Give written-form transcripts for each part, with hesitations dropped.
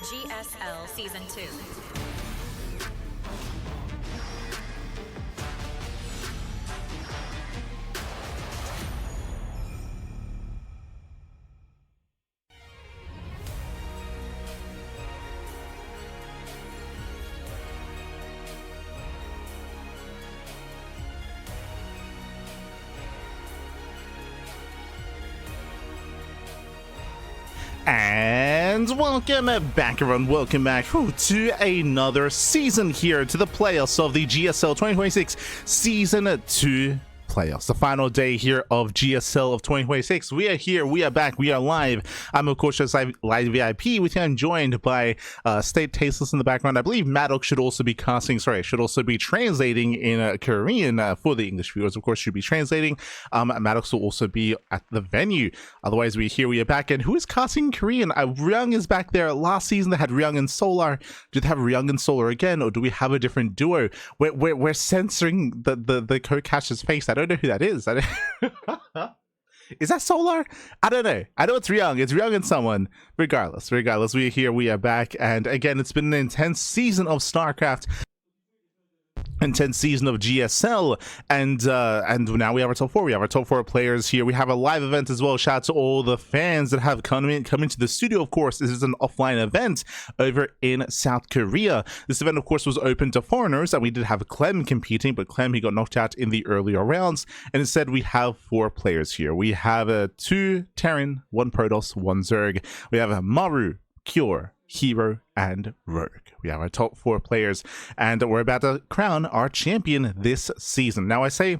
GSL Season 2. And welcome back, everyone. Welcome back to another season here to the playoffs of the GSL 2026 Season 2 playoffs. The final day here of GSL of 2026. We are here. We are back. We are live. I'm, of course, just live VIP with you. I'm joined by State Tasteless in the background. I believe Maddox should also be should also be translating in Korean for the English viewers. Of course, should be translating. Maddox will also be at the venue. Otherwise, we are back. And who is casting Korean? Ryung is back there. Last season, they had Ryung and Solar. Do they have Ryung and Solar again, or do we have a different duo? We're censoring the co-caster's face. I don't know who that is. Is that Solar? I don't know. I know it's Ryung. It's Ryung and someone. Regardless, we are here. We are back. And again, it's been an intense season of StarCraft. Intense season of GSL, and now we have our top four. We have our top four players here. We have a live event as well. Shout out to all the fans that have come into the studio. Of course, this is an offline event over in South Korea. This event, of course, was open to foreigners, and we did have Clem competing, but Clem, he got knocked out in the earlier rounds. And instead, we have four players here. We have two Terran, one Protoss, one Zerg. We have Maru, Cure, herO, and Rogue. We have our top four players, and we're about to crown our champion this season. Now, I say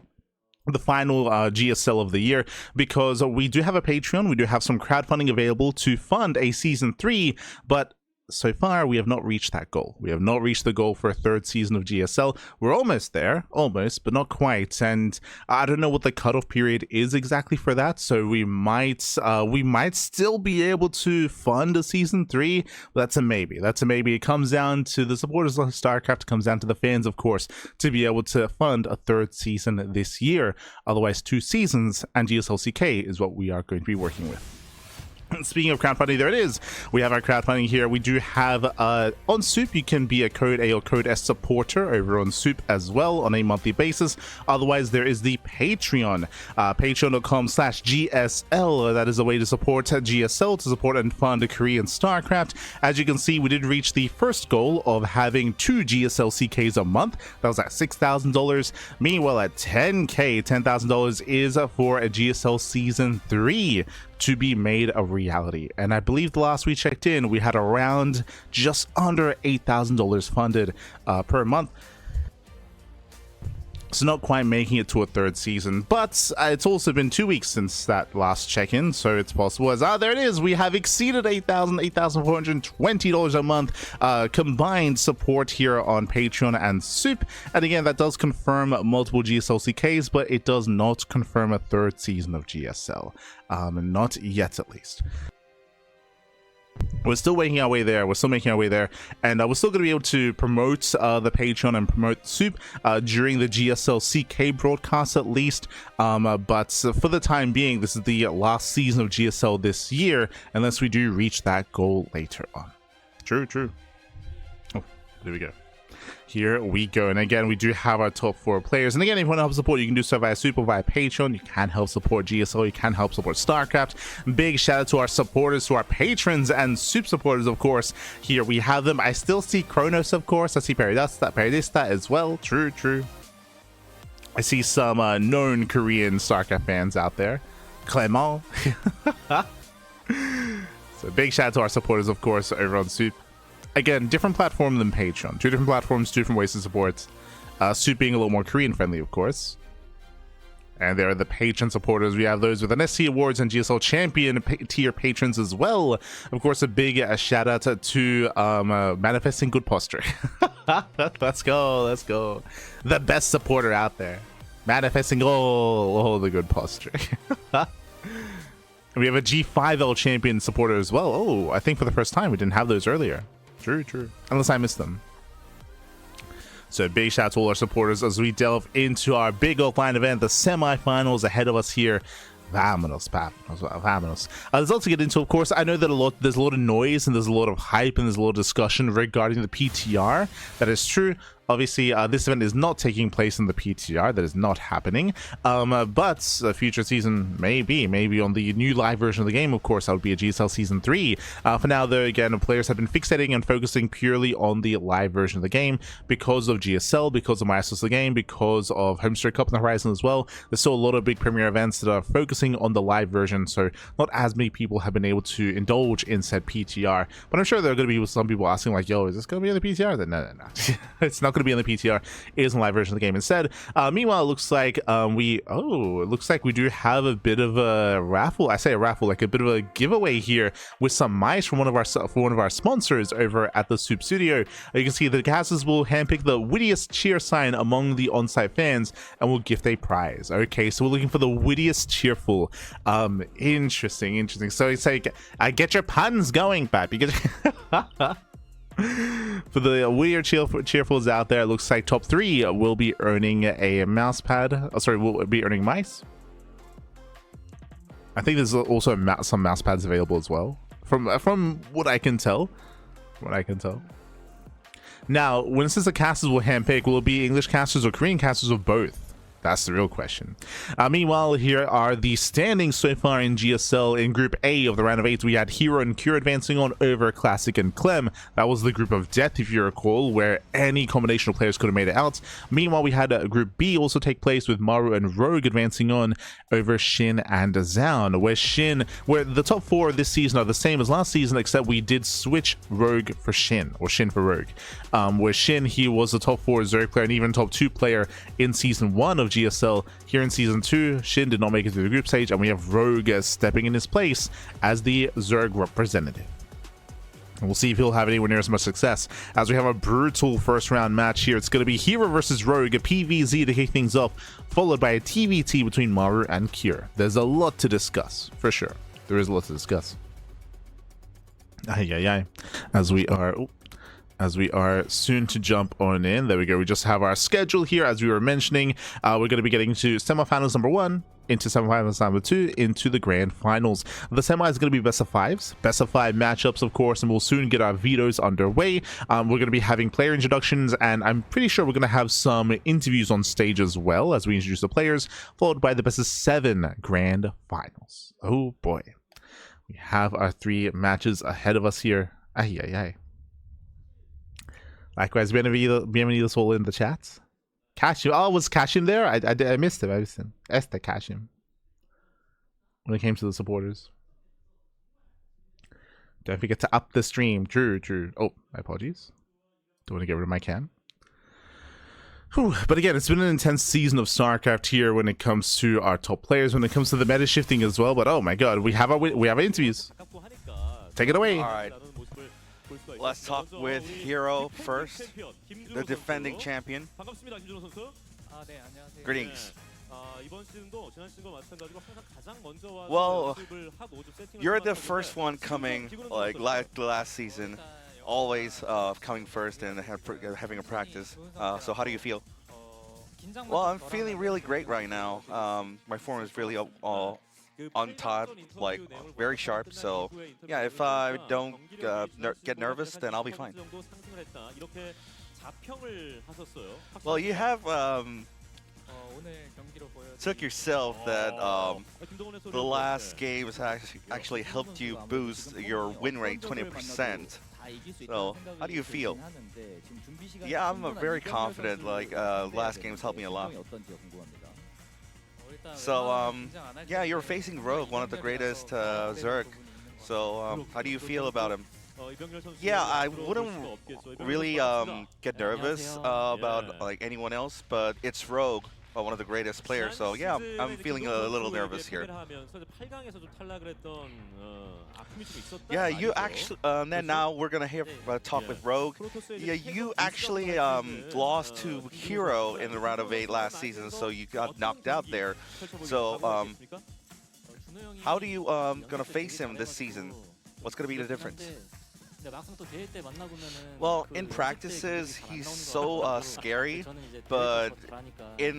the final GSL of the year because we do have a Patreon. We do have some crowdfunding available to fund a Season 3, but so far, we have not reached that goal. We have not reached the goal for a third season of GSL. We're almost there, almost, but not quite. And I don't know what the cutoff period is exactly for that. So we might still be able to fund a Season 3. But that's a maybe. That's a maybe. It comes down to the supporters of StarCraft. It comes down to the fans, of course, to be able to fund a third season this year. Otherwise, 2 seasons and GSL CK is what we are going to be working with. Speaking of crowdfunding, there it is. We have our crowdfunding here. We do have on Soup, you can be a Code A or Code S supporter over on Soup as well on a monthly basis. Otherwise, there is the Patreon, patreon.com/GSL. That is a way to support GSL, to support and fund Korean StarCraft. As you can see, we did reach the first goal of having 2 GSL CKs a month. That was at $6,000. Meanwhile, at $10,000 is for a GSL Season 3 to be made a reality. And I believe the last we checked in, we had around just under $8,000 funded per month. So not quite making it to a third season, but it's also been 2 weeks since that last check-in, so it's possible. As there it is, we have exceeded $8,420 a month combined support here on Patreon and Soup. And again, that does confirm multiple GSL CKs, but it does not confirm a third season of GSL. Not yet, at least. We're still making our way there. We're still making our way there, and we're still going to be able to promote the Patreon and promote Soup during the GSL CK broadcast at least. But for the time being, this is the last season of GSL this year, unless we do reach that goal later on. True. Oh, there we go. Here we go. And again, we do have our top 4 players. And again, if you want to help support, you can do so via Soup or via Patreon. You can help support GSL. You can help support StarCraft. Big shout out to our supporters, to our patrons and Soup supporters, of course. Here we have them. I still see Kronos, of course. I see Peridista as well. True. I see some known Korean StarCraft fans out there. Clément. So big shout out to our supporters, of course, over on Soup. Again, different platform than Patreon. 2 different platforms, 2 different ways to support. Soup being a little more Korean friendly, of course. And there are the patron supporters. We have those with an SC Awards and GSL Champion tier patrons as well. Of course, a big shout out to Manifesting Good Posture. Let's go. The best supporter out there. Manifesting all the good posture. We have a G5L Champion supporter as well. Oh, I think for the first time we didn't have those earlier. True. Unless I missed them. So big shout out to all our supporters as we delve into our big offline event, the semifinals ahead of us here Vamonos, Vamonos. There's a lot to get into, of course. I know that there's a lot of noise and there's a lot of hype and there's a lot of discussion regarding the PTR. That is true. Obviously, this event is not taking place in the PTR. That is not happening. But a future season maybe on the new live version of the game. Of course, that would be a GSL Season 3. For now, though, again, players have been fixating and focusing purely on the live version of the game because of GSL, because of Masters of the Game, because of Homestreet Cup on the horizon as well. There's still a lot of big premier events that are focusing on the live version, so not as many people have been able to indulge in said PTR. But I'm sure there are going to be some people asking, like, yo, is this going to be in the PTR? Then no. It's not going to be in the PTR. It is in the live version of the game instead. Meanwhile, it looks like it looks like we do have a bit of a raffle. I say a raffle, like a bit of a giveaway here with some mice from one of our sponsors over at the Soup Studio. You can see the casters will handpick the wittiest cheer sign among the on-site fans and will gift a prize. Okay, so we're looking for the wittiest cheerful. Interesting. So it's like, get your puns going, Pappy. For the weird cheerfuls out there, it looks like top 3 will be earning a mouse pad. Will be earning mice. I think there's also some mouse pads available as well, from what I can tell. Now, when it says the casters will handpick, will it be English casters or Korean casters or both? That's the real question. Meanwhile, here are the standings so far in GSL. In Group A of the round of 8, we had herO and Cure advancing on over Classic and Clem. That was the group of death, if you recall, where any combination of players could have made it out. Meanwhile, we had Group B also take place with maru and Rogue advancing on over Shin and Zaun, where the top 4 this season are the same as last season, except we did switch Rogue for Shin, or Shin for Rogue. Where Shin, he was the top 4 Zerg player and even top 2 player in Season 1 of GSL. Here in Season 2, Shin did not make it to the group stage, and we have Rogue stepping in his place as the Zerg representative. And we'll see if he'll have anywhere near as much success, as we have a brutal first round match here. It's going to be herO versus Rogue, a PvZ to kick things off, followed by a TVT between maru and Cure. There's a lot to discuss, for sure. There is a lot to discuss. As we are soon to jump on in. There we go. We just have our schedule here, as we were mentioning. We're going to be getting to semifinals number 1, into semifinals number 2, into the grand finals. The semi is going to be best of 5s, best of 5 matchups, of course, and we'll soon get our vetoes underway. We're going to be having player introductions, and I'm pretty sure we're going to have some interviews on stage as well as we introduce the players, followed by the best of 7 grand finals. Oh boy, we have our 3 matches ahead of us here. Likewise, bienvenidos all in the chats. Kashim, was Kashim there? I missed him. Este Kashim. When it came to the supporters. Don't forget to up the stream. True. Oh, my apologies. Don't want to get rid of my cam. Whew. But again, it's been an intense season of StarCraft here when it comes to our top players, when it comes to the meta shifting as well. But oh my god, we have our interviews. Take it away. All right. Let's talk with herO first, the defending champion. Greetings. Well, you're the first one coming, like last season, always coming first and having a practice. So how do you feel? Well, I'm feeling really great right now. My form is really on top, like very sharp. So yeah, if I don't get nervous, then I'll be fine. Well, you have took yourself that the last game has actually helped you boost your win rate 20%. So how do you feel? Yeah, I'm very confident. Like last game's helped me a lot. So, yeah, you're facing Rogue, one of the greatest Zerg. So, how do you feel about him? Yeah, I wouldn't really get nervous about like anyone else, but it's Rogue, one of the greatest players. So, yeah, I'm feeling a little nervous here. Yeah, you actually. Then now we're gonna talk with Rogue. Yeah, you actually lost to herO in the round of 8 last season, so you got knocked out there. So how do you gonna face him this season? What's gonna be the difference? Well, in practices, he's so scary, but in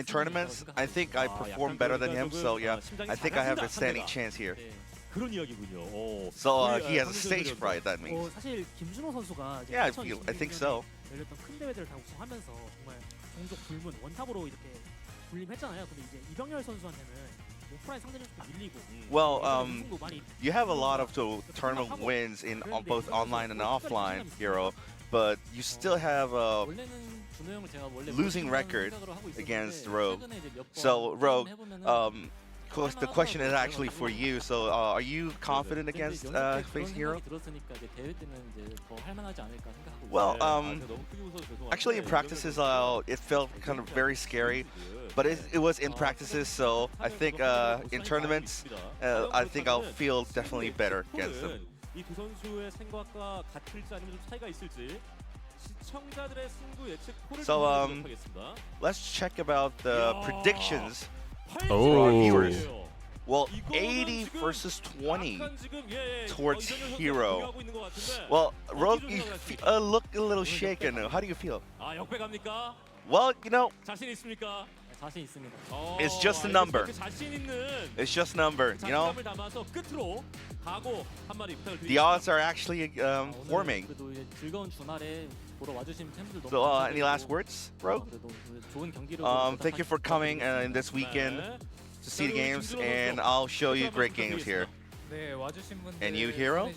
tournaments, I think I perform better than him. So yeah, I think I have a standing chance here. So he has a stage fright. That means. Yeah, I think so. Well, you have a lot of tournament wins in both online and offline, herO, but you still have a losing record against Rogue. So Rogue, the question is actually for you. So are you confident against facing herO? Well, actually in practices, it felt kind of very scary. But it was in practices, so I think in tournaments, I think I'll feel definitely better against them. So let's check about the predictions for our viewers. Well, 80 versus 20 towards herO. Well, Rogue, you look a little shaken. How do you feel? Well, you know, it's just a number. It's just a number, you know? The odds are actually forming. So, any last words, Rogue? Thank you for coming in this weekend to see the games, and I'll show you great games here. And you, herO?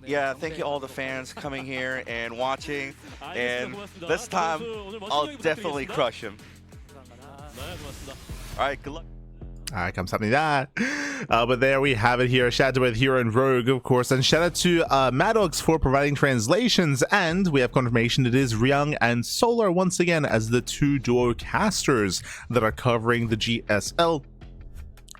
Yeah, thank you all the fans coming here and watching, and this time I'll definitely crush him. Alright, good luck. Alright, 감사합니다. But there we have it here. Shout out to both herO and Rogue, of course, and shout out to Maddox for providing translations. And we have confirmation it is Ryung and Solar once again as the two duo casters that are covering the GSL.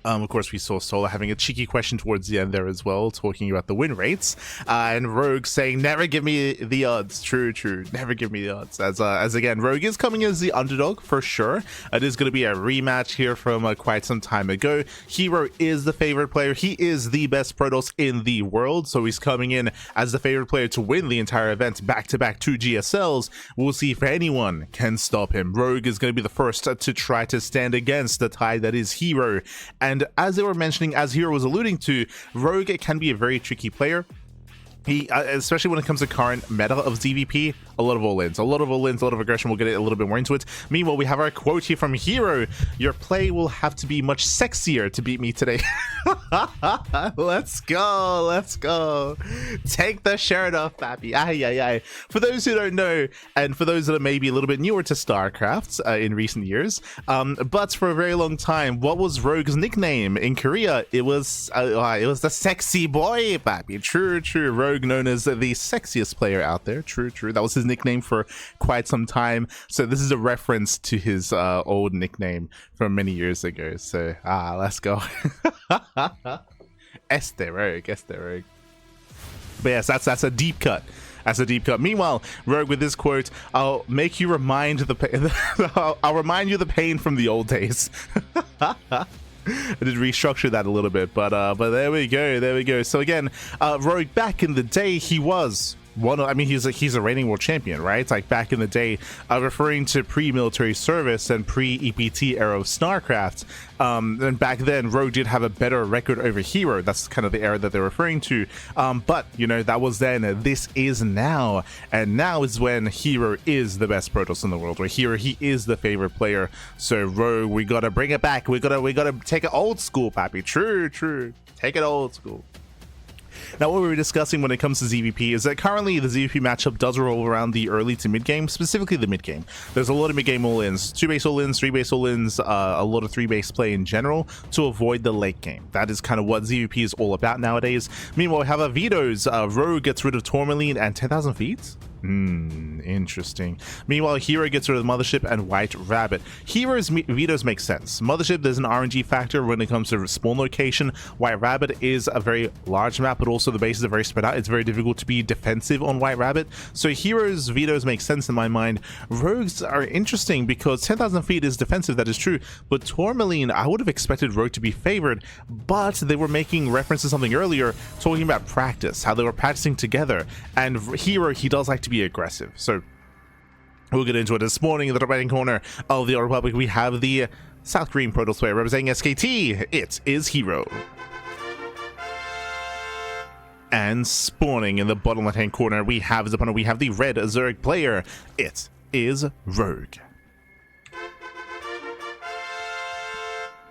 Of course, we saw Solar having a cheeky question towards the end there as well, talking about the win rates, and Rogue saying, "Never give me the odds." True, never give me the odds. As again, Rogue is coming as the underdog for sure. It is going to be a rematch here from quite some time ago. herO is the favorite player. He is the best Protoss in the world, so he's coming in as the favorite player to win the entire event, back-to-back 2 GSLs. We'll see if anyone can stop him. Rogue is going to be the first to try to stand against the tide that is herO. And as they were mentioning, as herO was alluding to, Rogue can be a very tricky player. He, especially when it comes to current meta of ZVP, a lot of all-ins, a lot of aggression. We'll get a little bit more into it. Meanwhile, we have our quote here from herO. Your play will have to be much sexier to beat me today. Let's go. Take the shirt off, Pappy. Ay. For those who don't know, and for those that are maybe a little bit newer to StarCraft in recent years, but for a very long time, what was Rogue's nickname in Korea? It was the sexy boy, Pappy. True. Rogue known as the sexiest player out there. True. That was his nickname for quite some time. So this is a reference to his old nickname from many years ago. So let's go. Este Rogue. But yes, that's a deep cut. Meanwhile, Rogue with this quote, I'll make you remind I'll remind you the pain from the old days. I did restructure that a little bit, but there we go. So again, Rogue back in the day, he was he's a reigning world champion, right? Like back in the day, referring to pre-military service and pre-EPT era of StarCraft. And back then, Rogue did have a better record over herO. That's kind of the era that they're referring to. But you know, that was then. This is now, and now is when herO is the best Protoss in the world. Where herO, he is the favorite player. So Rogue, we gotta bring it back. We gotta take it old school, Pappy. True. Take it old school. Now, what we were discussing when it comes to ZVP is that currently the ZVP matchup does roll around the early to mid game, specifically the mid game. There's a lot of mid game all-ins, 2-base all-ins, 3-base all-ins, a lot of 3-base play in general to avoid the late game. That is kind of what ZVP is all about nowadays. Meanwhile, we have our vetoes. Rogue gets rid of Tourmaline and 10,000 feet. Interesting. Meanwhile, herO gets rid of the Mothership and White Rabbit. herO's vetoes make sense. Mothership, there's an RNG factor when it comes to spawn location. White Rabbit is a very large map, but also the bases are very spread out. It's very difficult to be defensive on White Rabbit. So herO's vetoes make sense in my mind. Rogues are interesting because 10,000 feet is defensive, that is true. But Tourmaline, I would have expected Rogue to be favored, but they were making reference to something earlier, talking about practice, how they were practicing together. And herO, he does like to be aggressive. So we'll get into it. This morning in the right corner of the Old Republic, we have the South Korean Protoss player representing SKT. It is herO. And spawning in the bottom left-hand corner, we have his opponent. We have the red Zerg player. It is Rogue.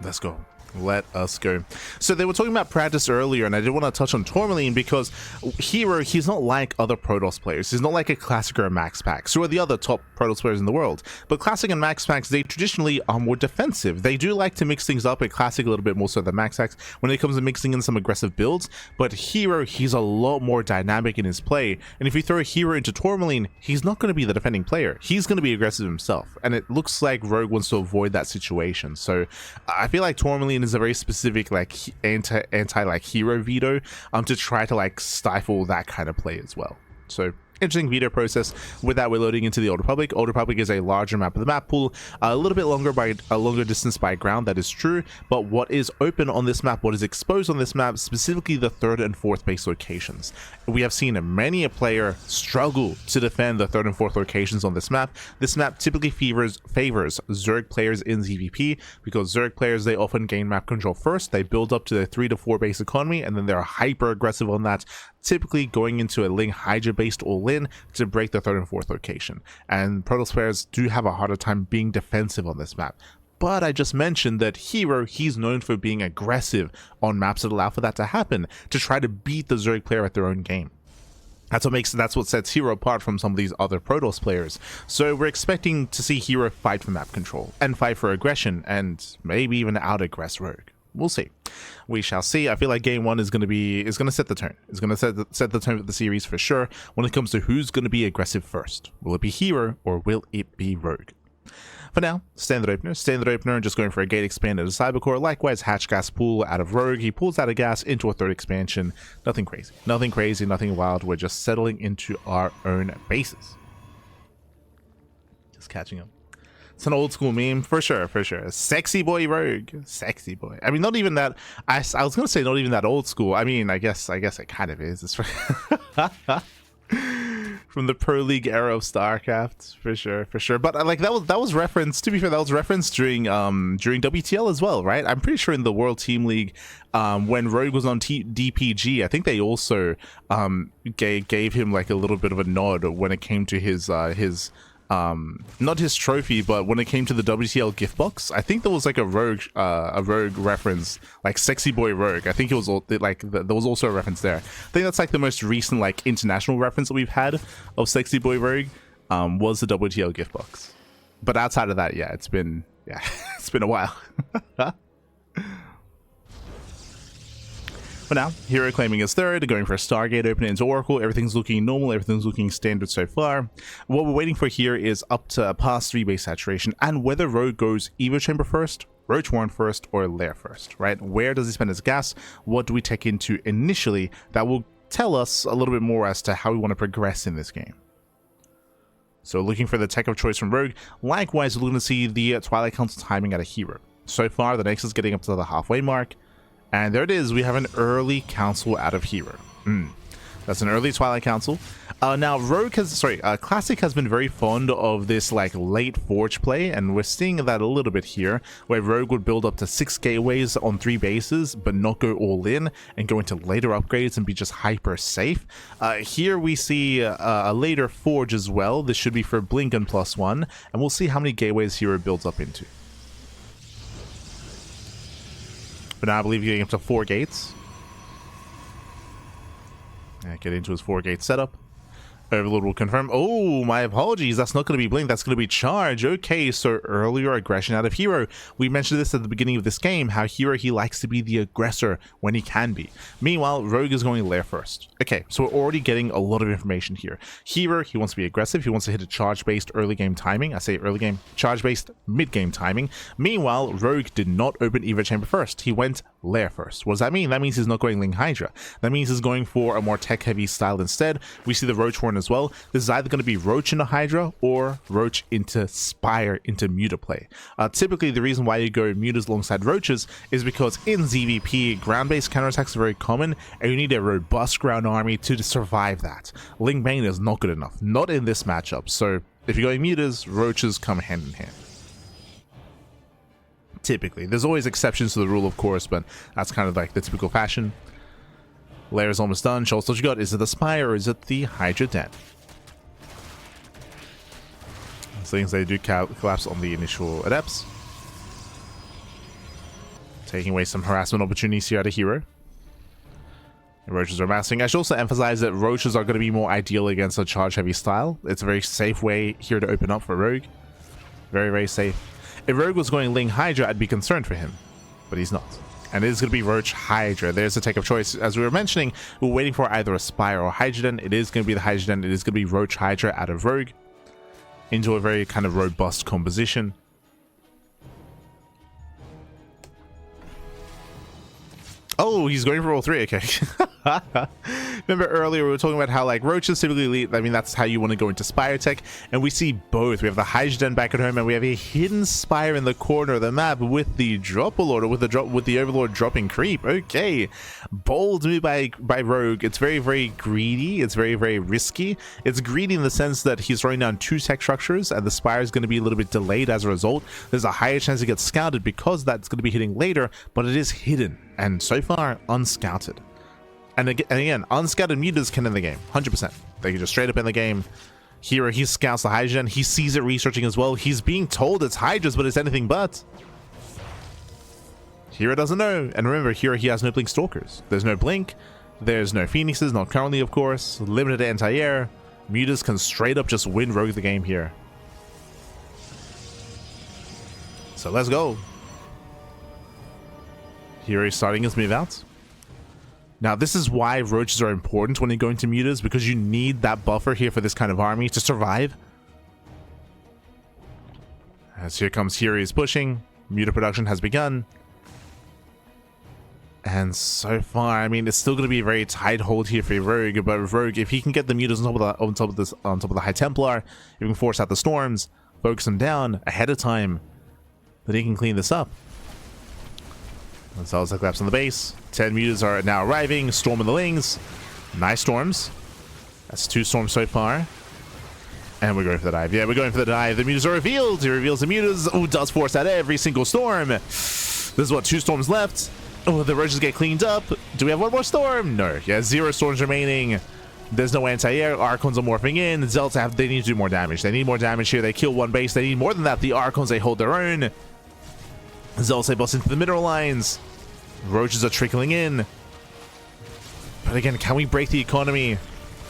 Let's go. Let us go. So they were talking about practice earlier, and I did want to touch on Tourmaline because herO, he's not like other Protoss players. He's not like a Classic or a Max Pax, who are the other top Protoss players in the world. But Classic and Max Pax, they traditionally are more defensive. They do like to mix things up at Classic a little bit more so than Max Pax when it comes to mixing in some aggressive builds. But herO, he's a lot more dynamic in his play. And if you throw herO into Tourmaline, he's not going to be the defending player. He's going to be aggressive himself. And it looks like Rogue wants to avoid that situation. So I feel like Tourmaline is a very specific like anti like herO veto to try to like stifle that kind of play as well. So interesting veto process. With that, we're loading into the Old Republic. Old Republic is a larger map of the map pool, a little bit longer by a longer distance by ground, that is true, but what is open on this map, what is exposed on this map, specifically the 3rd and 4th base locations. We have seen many a player struggle to defend the 3rd and 4th locations on this map. This map typically favors Zerg players in ZVP because Zerg players, they often gain map control first, they build up to their 3 to 4 base economy, and then they're hyper aggressive on that, typically going into a Ling Hydra based all-in to break the 3rd and 4th location. And Protoss players do have a harder time being defensive on this map. But I just mentioned that herO, he's known for being aggressive on maps that allow for that to happen, to try to beat the Zerg player at their own game. That's what sets herO apart from some of these other Protoss players. So we're expecting to see herO fight for map control and fight for aggression and maybe even out-aggress Rogue. We'll see. We shall see. I feel like game one is going to set the tone. It's going to set the tone for the series for sure when it comes to who's going to be aggressive first. Will it be herO or will it be Rogue? For now, standard opener, just going for a gate expand at a Cybercore. Likewise, hatch gas pool out of Rogue. He pulls out a gas into a 3rd expansion. Nothing crazy, nothing wild. We're just settling into our own bases. Just catching up. It's an old school meme for sure. Sexy boy Rogue, sexy boy. I mean, not even that. I was gonna say not even that old school. I mean, I guess it kind of is. It's from the Pro League era of StarCraft, for sure. But like that was referenced. To be fair, that was referenced during WTL as well, right? I'm pretty sure in the World Team League, when Rogue was on DPG, I think they also gave him like a little bit of a nod when it came to his not his trophy, but when it came to the WTL gift box. I think there was like a Rogue reference, like sexy boy Rogue. I think it was like there was also a reference there. I think that's like the most recent like international reference that we've had of sexy boy Rogue was the WTL gift box. But outside of that, yeah, it's been a while. For now, herO claiming his 3rd, going for a Stargate opening into Oracle. Everything's looking normal, everything's looking standard so far. What we're waiting for here is up to past 3 base saturation and whether Rogue goes Evo Chamber first, Roach Warren first, or Lair first, right? Where does he spend his gas? What do we take into initially? That will tell us a little bit more as to how we want to progress in this game. So looking for the tech of choice from Rogue. Likewise, we're looking to see the Twilight Council timing out of herO. So far, the Nexus is getting up to the halfway mark. And there it is, we have an early council out of herO. That's an early Twilight Council. Now, Classic has been very fond of this like late Forge play, and we're seeing that a little bit here, where Rogue would build up to 6 gateways on 3 bases, but not go all in, and go into later upgrades and be just hyper safe. Here we see a later Forge as well. This should be for Blink and +1, and we'll see how many gateways herO builds up into. But now I believe getting up to 4 gates. Get into his 4-gate setup. Overlord will confirm. Oh, my apologies. That's not going to be Blink. That's going to be Charge. Okay, so earlier aggression out of herO. We mentioned this at the beginning of this game, how herO, he likes to be the aggressor when he can be. Meanwhile, Rogue is going Lair first. Okay, so we're already getting a lot of information here. herO, he wants to be aggressive. He wants to hit a charge-based early game timing. I say early game, charge-based mid-game timing. Meanwhile, Rogue did not open Evo Chamber first. He went Lair first. What does that mean? That means he's not going Ling Hydra. That means he's going for a more tech-heavy style instead. We see the Roach Horn as well. This is either going to be Roach into Hydra or Roach into Spire into Muta play. Typically, the reason why you go Mutas alongside Roaches is because in ZVP, ground-based counterattacks are very common, and you need a robust ground army to survive that. Ling Bane is not good enough, not in this matchup. So if you're going Mutas, Roaches come hand in hand. Typically, there's always exceptions to the rule, of course, but that's kind of like the typical fashion. Lair is almost done. Show us what you got. Is it the Spire or is it the Hydra Den? Things they do collapse on the initial adepts, taking away some harassment opportunities here out of herO. The Roaches are massing. I should also emphasize that Roaches are going to be more ideal against a charge heavy style. It's a very safe way here to open up for Rogue. Very, very safe. If Rogue was going Ling Hydra, I'd be concerned for him, but he's not. And it is going to be Roach Hydra. There's the take of choice. As we were mentioning, we're waiting for either a Spire or Hydra Den. It is going to be the Hydra Den. It is going to be Roach Hydra out of Rogue into a very kind of robust composition. Oh, he's going for all three. Okay. Remember earlier we were talking about how like Roaches typically lead, I mean that's how you want to go into Spire tech, and we see both. We have the Hydra Den back at home, and we have a hidden Spire in the corner of the map with the Overlord, or with the Overlord dropping creep. Okay, bold move by Rogue. It's very, very greedy. It's very, very risky. It's greedy in the sense that he's throwing down 2 tech structures, and the Spire is going to be a little bit delayed as a result. There's a higher chance it gets scouted because that's going to be hitting later, but it is hidden and so far unscouted. And again, unscouted mutas can end the game, 100%. They can just straight up end the game. herO, he scouts the Hydra Den. He sees it researching as well. He's being told it's Hydras, but it's anything but. herO doesn't know. And remember, herO, he has no Blink Stalkers. There's no Blink. There's no Phoenixes, not currently, of course. Limited anti-air. Mutas can straight up just win Rogue the game here. So let's go. herO starting his move out. Now, this is why Roaches are important when you go into Mutas, because you need that buffer here for this kind of army to survive. As here comes herO is pushing. Muta production has begun. And so far, I mean, it's still going to be a very tight hold here for Rogue, but Rogue, if he can get the Mutas on top of the High Templar, if he can force out the Storms, focus them down ahead of time, then he can clean this up. Salsa collapse on the base. 10 mutas are now arriving. Storm in the Lings. Nice Storms. That's 2 Storms so far. And we're going for the dive. Yeah, we're going for the dive. The mutas are revealed. He reveals the mutas. Oh, does force out every single storm. This is what, 2 storms left. Oh, the Roaches get cleaned up. Do we have one more storm? No. Yeah, 0 storms remaining. There's no anti-air. Archons are morphing in. Zelta they need to do more damage. They need more damage here. They kill 1 base. They need more than that. The Archons, they hold their own. Zelta busts into the mineral lines. Roaches are trickling in. But again, can we break the economy?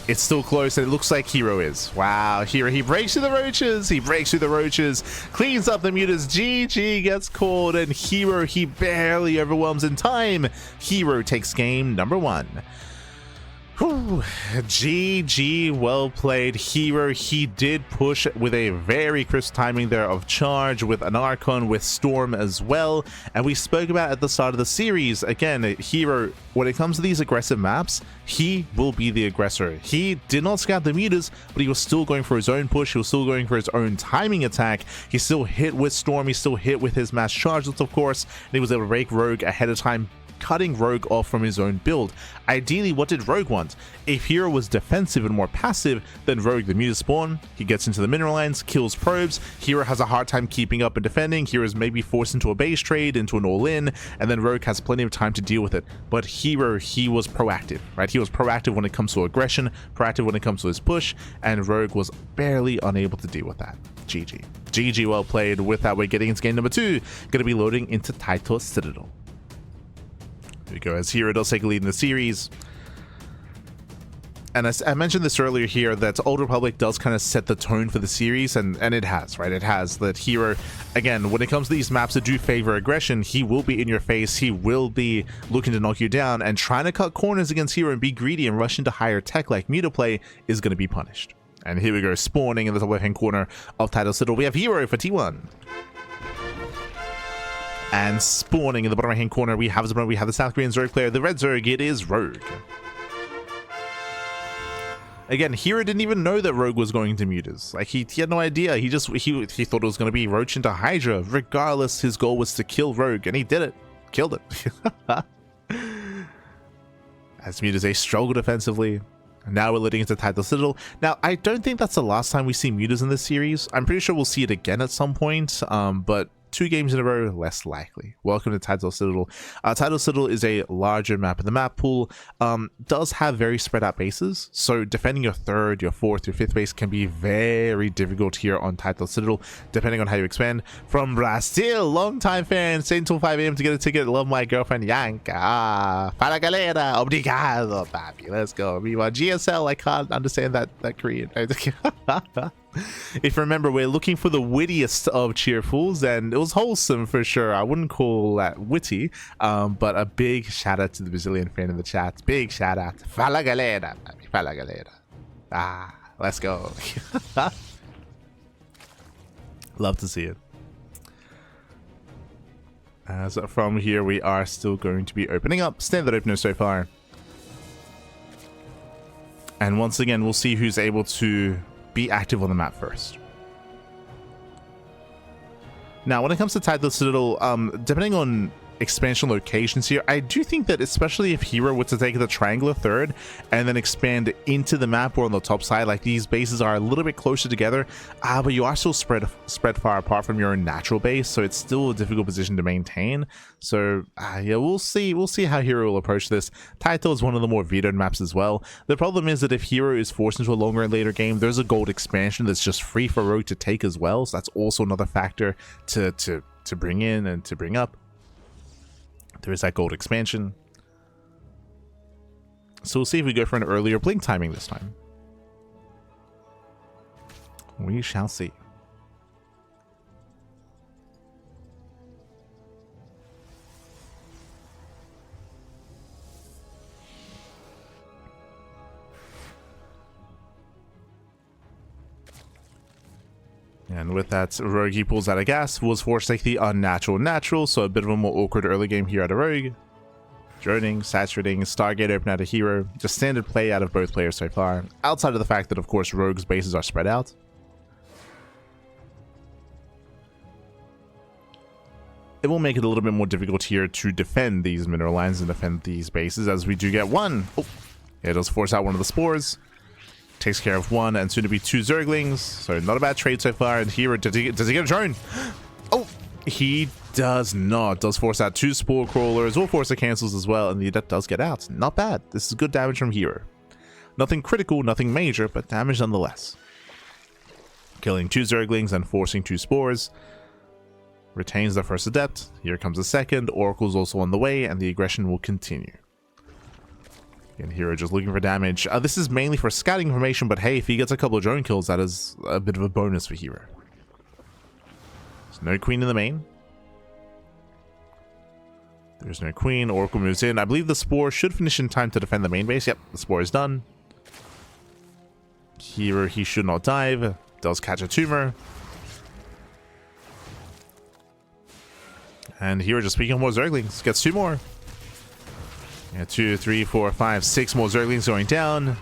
It's still close, and it looks like herO is. Wow, herO, he breaks through the Roaches. He breaks through the Roaches. Cleans up the mutas. GG gets called, and herO, he barely overwhelms in time. herO takes game number 1. Whew. GG, well played. herO, he did push with a very crisp timing there of charge with an Archon, with Storm as well. And we spoke about at the start of the series, again, herO, when it comes to these aggressive maps, he will be the aggressor. He did not scout the mutas, but he was still going for his own push. He was still going for his own timing attack. He still hit with Storm. He still hit with his mass charges, of course. And he was able to break Rogue ahead of time, cutting Rogue off from his own build. Ideally, what did Rogue want? If herO was defensive and more passive, then Rogue the muta spawn, he gets into the mineral lines, kills probes, herO has a hard time keeping up and defending, herO is maybe forced into a base trade, into an all-in, and then Rogue has plenty of time to deal with it. But herO, he was proactive, right? He was proactive when it comes to aggression, proactive when it comes to his push, and Rogue was barely unable to deal with that. GG. GG, well played. With that, we're getting into game number 2, going to be loading into Titor Citadel. Here we go, as herO does take a lead in the series. And I mentioned this earlier here, that Old Republic does kind of set the tone for the series, and it has, right? It has. That herO, again, when it comes to these maps that do favor aggression, he will be in your face, he will be looking to knock you down, and trying to cut corners against herO and be greedy and rush into higher tech like meter play is going to be punished. And here we go, spawning in the top left-hand corner of Title Citadel, we have herO for T1. And spawning in the bottom right-hand corner, we have the South Korean Zerg player, the red Zerg, it is Rogue. Again, herO didn't even know that Rogue was going to Mutas. Like, he had no idea. He thought it was going to be Roach into Hydra. Regardless, his goal was to kill Rogue, and he did it. Killed it. As Mutas, struggle defensively. Now we're leading into Title Citadel. Now, I don't think that's the last time we see Mutas in this series. I'm pretty sure we'll see it again at some point, but 2 games in a row, less likely. Welcome to Title Citadel. Title Citadel is a larger map in the map pool. Does have very spread out bases, so defending your 3rd, your 4th, your 5th base can be very difficult here on Title Citadel, depending on how you expand. From Brazil, long-time fan, stay until 5 AM to get a ticket. Love my girlfriend Yanka. Para galera, obrigado, papi. Let's go. Meanwhile, GSL, I can't understand that Korean. If you remember, we're looking for the wittiest of cheerfuls, and it was wholesome for sure. I wouldn't call that witty, but a big shout out to the Brazilian fan in the chat. Big shout out. Fala galera. Fala galera. Let's go. Love to see it. As from here, we are still going to be opening up. Standard opener so far. And once again, we'll see who's able to be active on the map first. Now, when it comes to Title Citadel, depending on expansion locations here, I do think that especially if herO were to take the triangular 3rd and then expand into the map or on the top side, like these bases are a little bit closer together, but you are still spread far apart from your own natural base, so it's still a difficult position to maintain. So yeah, we'll see how herO will approach this. Title is one of the more vetoed maps as well. The problem is that if herO is forced into a longer and later game, there's a gold expansion that's just free for Rogue to take as well, so that's also another factor to bring in and to bring up. There is that gold expansion. So we'll see if we go for an earlier blink timing this time. We shall see. And with that, Rogue, he pulls out of gas, was forced to take the unnatural natural, so a bit of a more awkward early game here out of Rogue. Droning, saturating, Stargate open out of herO. Just standard play out of both players so far, outside of the fact that, of course, Rogue's bases are spread out. It will make it a little bit more difficult here to defend these mineral lines and defend these bases, as we do get one. Oh, it does force out one of the spores. Takes care of 1 and soon to be 2 Zerglings. So not a bad trade so far. And herO, does he get a drone? Oh, he does not. Does force out 2 Spore Crawlers. Will force the cancels as well. And the adept does get out. Not bad. This is good damage from herO. Nothing critical, nothing major, but damage nonetheless. Killing 2 Zerglings and forcing 2 Spores. Retains the first adept. Here comes the second. Oracle's also on the way, and the aggression will continue. And herO just looking for damage. This is mainly for scouting information, but hey, if he gets a couple of drone kills, that is a bit of a bonus for herO. There's no queen in the main. There's no queen. Oracle moves in. I believe the Spore should finish in time to defend the main base. Yep, the Spore is done. herO, he should not dive. Does catch a tumor. And herO just speaking more Zerglings. Gets 2 more. Yeah, 2, 3, 4, 5, 6 more Zerglings going down.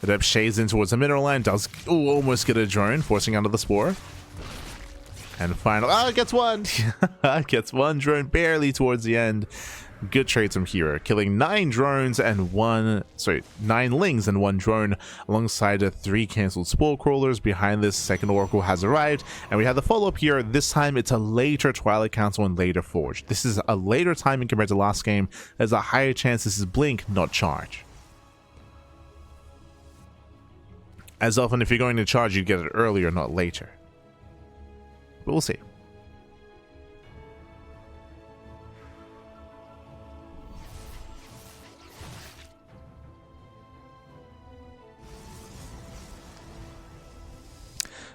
Adept shades in towards the mineral line. Does almost get a drone, forcing under the Spore. And final, gets 1. Gets 1 drone barely towards the end. Good trades from herO, killing 9 drones and 9 lings and 1 drone, alongside the 3 cancelled Spore Crawlers. Behind this, second Oracle has arrived, and we have the follow-up here. This time it's a later Twilight Council and later Forge. This is a later timing compared to last game. There's a higher chance this is Blink, not Charge. As often, if you're going to Charge, you get it earlier, not later. But we'll see.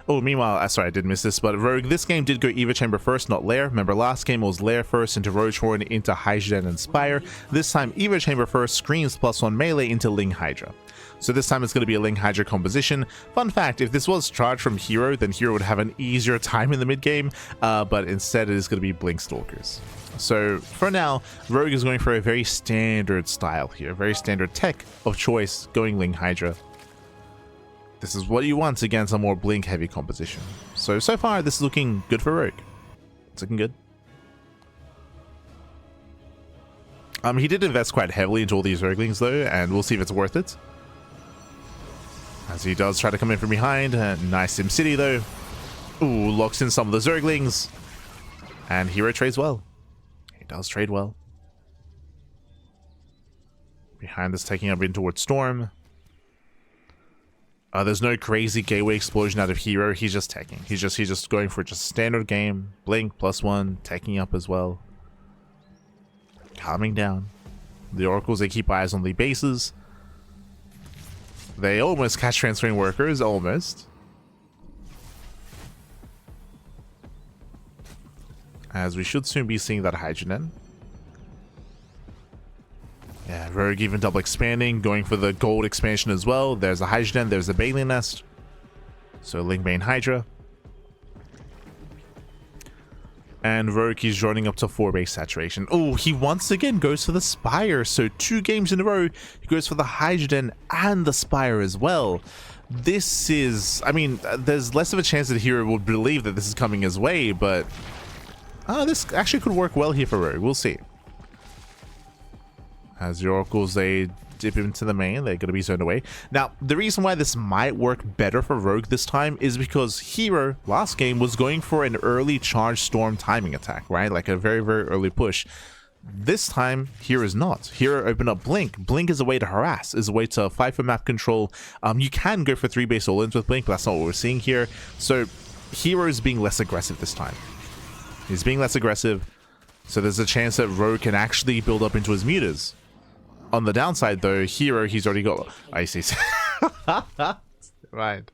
Oh, meanwhile, sorry, I did miss this, but Rogue this game did go Eva Chamber first, not Lair. Remember, last game was Lair first into Roach Horn into Hydra and Spire. This time, Eva Chamber first, Screams +1 melee into Ling Hydra. So this time it's going to be a Ling Hydra composition. Fun fact, if this was charged from herO, then herO would have an easier time in the mid game, but instead it is going to be Blink Stalkers. So for now, Rogue is going for a very standard style here, very standard tech of choice, going Ling Hydra. This is what you want against a more Blink heavy composition. So far this is looking good for Rogue. It's looking good. He did invest quite heavily into all these Zerglings though, and we'll see if it's worth it. As he does try to come in from behind. Nice SimCity though. Ooh, locks in some of the Zerglings. And herO trades well. He does trade well. Behind this, taking up in towards Storm. There's no crazy gateway explosion out of herO. He's just teching. He's just going for just standard game. Blink +1, teching up as well. Calming down. The Oracles, they keep eyes on the bases. They almost catch transferring workers, almost. As we should soon be seeing that Hydrogen. Yeah, Rogue even double expanding, going for the gold expansion as well. There's a Hydrogen, there's a Baneling Nest. So Ling Bane Hydra. And Rogue is running up to 4 base saturation. Oh, he once again goes for the Spire. So 2 games in a row, he goes for the Hydrogen and the Spire as well. This is, I mean, there's less of a chance that herO would believe that this is coming his way, but this actually could work well here for Rogue. We'll see. As the Oracles, they dip into the main, they're going to be zoned away. Now, the reason why this might work better for Rogue this time is because herO, last game, was going for an early charge Storm timing attack, right? Like a very, very early push. This time, herO is not. herO opened up Blink. Blink is a way to harass, is a way to fight for map control. You can go for 3 base all-ins with Blink, but that's not what we're seeing here. So, herO is being less aggressive this time. He's being less aggressive, so there's a chance that Rogue can actually build up into his mutas. On the downside, though, herO, he's already got... I see. Right.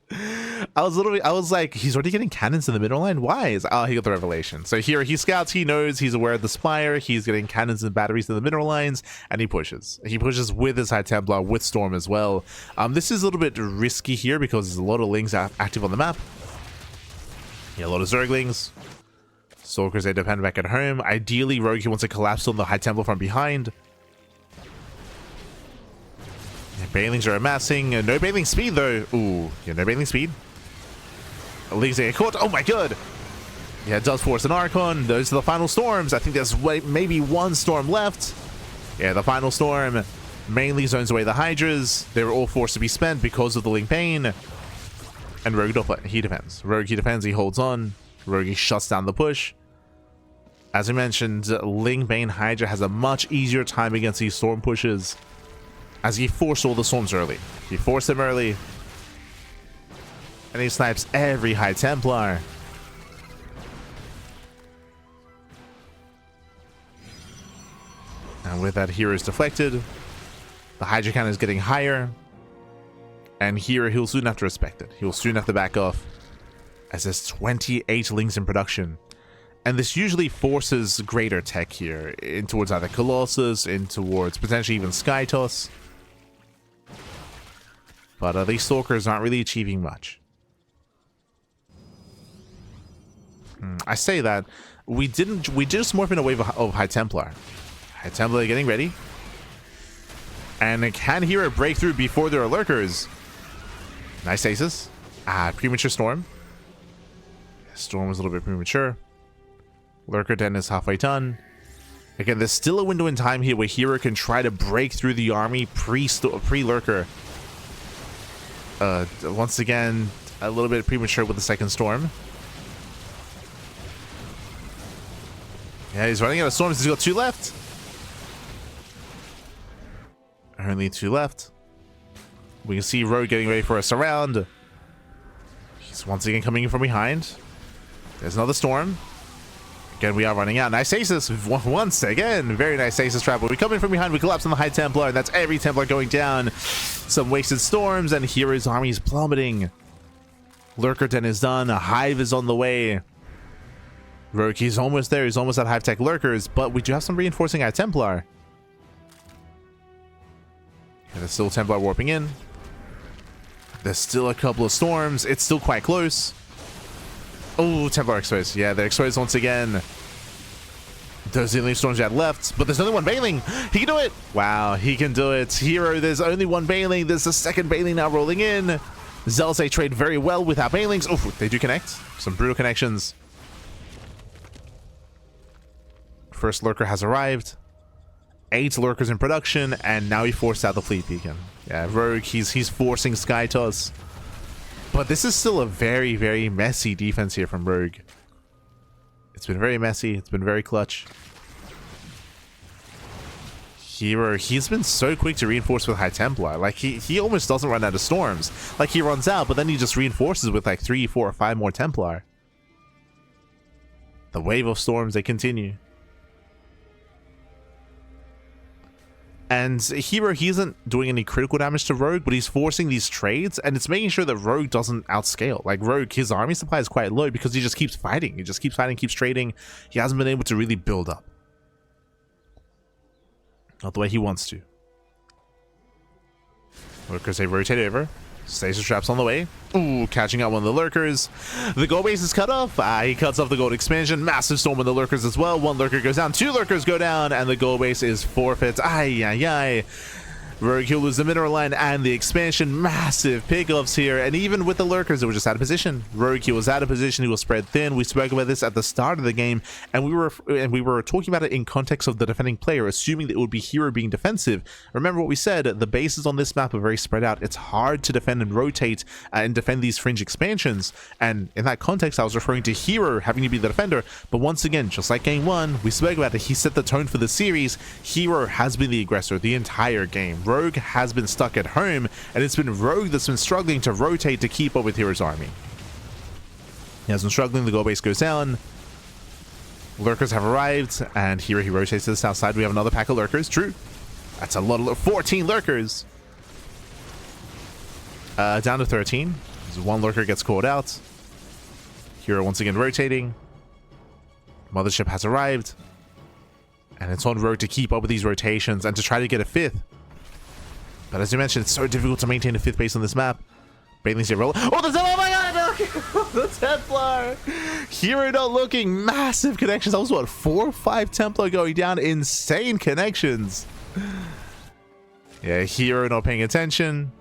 I was like, he's already getting cannons in the middle line? Why? He got the revelation. So here, he scouts, he knows, he's aware of the Spire, he's getting cannons and batteries in the middle lines, and he pushes. He pushes with his High Templar, with Storm as well. This is a little bit risky here, because there's a lot of Lings active on the map. Yeah, a lot of Zerglings. Stalkers, they depend back at home. Ideally, Rogue, he wants to collapse on the High Templar from behind. Banelings are amassing. No Baneling speed, though. Ooh, yeah, no Baneling speed. Lings get caught. Oh my god. Yeah, it does force an Archon. Those are the final storms. I think there's maybe 1 storm left. Yeah, the final storm mainly zones away the Hydras. They were all forced to be spent because of the Ling Bane. And Rogue, he defends. Rogue, he defends. He holds on. Rogue, he shuts down the push. As I mentioned, Ling Bane Hydra has a much easier time against these storm pushes, as he forced all the storms early. He forced them early. And he snipes every High Templar. And with that, herO is deflected. The Hydra cannon is getting higher. And herO, he'll soon have to respect it. He'll soon have to back off, as there's 28 Lings in production. And this usually forces greater tech here, in towards either Colossus, in towards potentially even Skytoss. But these Stalkers aren't really achieving much. I say that. We just morph in a wave of High Templar. High Templar getting ready. And can herO break through before there are lurkers? Nice aces. Premature Storm. Storm was a little bit premature. Lurker Den is halfway done. Again, there's still a window in time here where herO can try to break through the army pre-lurker. Once again, a little bit premature with the second storm. Yeah, he's running out of storms. He's got 2 left. Only 2 left. We can see Rogue getting ready for a surround. He's once again coming in from behind. There's another storm. Again, we are running out. Nice aces once again. Very nice aces trap. But we come in from behind. We collapse on the High Templar, and that's every Templar going down. Some wasted storms, and herO's army is plummeting. Lurker Den is done. A Hive is on the way. rogue, he's almost there. He's almost at Hive Tech Lurkers, but we do have some reinforcing at Templar. And there's still Templar warping in. There's still a couple of storms. It's still quite close. Oh, Templar exposed. Yeah, they're exposed once again. Those are the only storms you had left, but there's only one Bailing. He can do it. Wow, he can do it. herO, there's only one Bailing. There's a second Bailing now rolling in. Zelze trade very well without Bailings. Oh, they do connect. Some brutal connections. First Lurker has arrived. 8 Lurkers in production, and now he forced out the Fleet Beacon. Yeah, rogue, he's forcing Sky Toss. But this is still a very, very messy defense here from rogue. It's been very messy. It's been very clutch. herO, he's been so quick to reinforce with High Templar. Like, he almost doesn't run out of storms. Like, he runs out, but then he just reinforces with like 3, 4, or 5 more Templar. The wave of storms, they continue. And herO, he isn't doing any critical damage to rogue, but he's forcing these trades, and it's making sure that rogue doesn't outscale. Like, rogue, his army supply is quite low because he just keeps fighting. He just keeps fighting, keeps trading. He hasn't been able to really build up. Not the way he wants to. Lurkers, they rotate over. Stasis traps on the way. Ooh, catching out one of the Lurkers. The gold base is cut off. He cuts off the gold expansion. Massive storm on the Lurkers as well. 1 Lurker goes down. 2 Lurkers go down. And the gold base is forfeit. Ay, ay, ay. rogue, he'll lose the mineral line and the expansion. Massive pickups here. And even with the Lurkers, they were just out of position. rogue, he was out of position. He was spread thin. We spoke about this at the start of the game. And we were talking about it in context of the defending player, assuming that it would be herO being defensive. Remember what we said, the bases on this map are very spread out. It's hard to defend and rotate and defend these fringe expansions. And in that context, I was referring to herO having to be the defender. But once again, just like game 1, we spoke about it. He set the tone for the series. herO has been the aggressor the entire game. rogue has been stuck at home, and it's been rogue that's been struggling to rotate to keep up with herO's army. He has been struggling. The gold base goes down. Lurkers have arrived, and herO, he rotates to the south side. We have another pack of Lurkers. True. That's a lot of 14 Lurkers. Down to 13. So 1 Lurker gets called out. herO once again rotating. Mothership has arrived. And it's on rogue to keep up with these rotations and to try to get a 5th. But as you mentioned, it's so difficult to maintain a 5th base on this map. Bailing's here roll. Oh, oh my god! The Templar! herO not looking. Massive connections. That was what, 4 or 5 Templar going down. Insane connections. Yeah, herO not paying attention.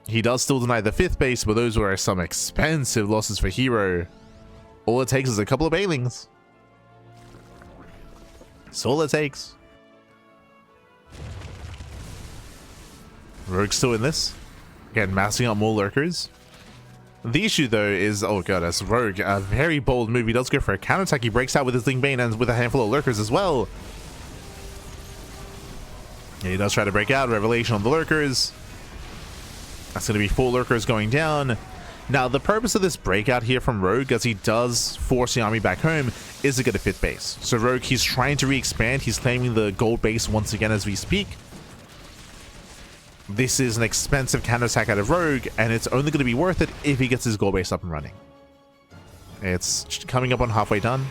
He does still deny the 5th base, but those were some expensive losses for herO. All it takes is a couple of Bailings. That's all it takes. Rogue's still in this. Again, massing up more Lurkers. The issue, though, is... Oh, god, as rogue, a very bold move. He does go for a counterattack. He breaks out with his Ling Bane and with a handful of Lurkers as well. Yeah, he does try to break out. Revelation on the Lurkers. That's going to be 4 Lurkers going down. Now, the purpose of this breakout here from rogue, as he does force the army back home, is to get a 5th base. So rogue, he's trying to re-expand. He's claiming the gold base once again as we speak. This is an expensive counterattack out of rogue, and it's only going to be worth it if he gets his gold base up and running. It's coming up on halfway done.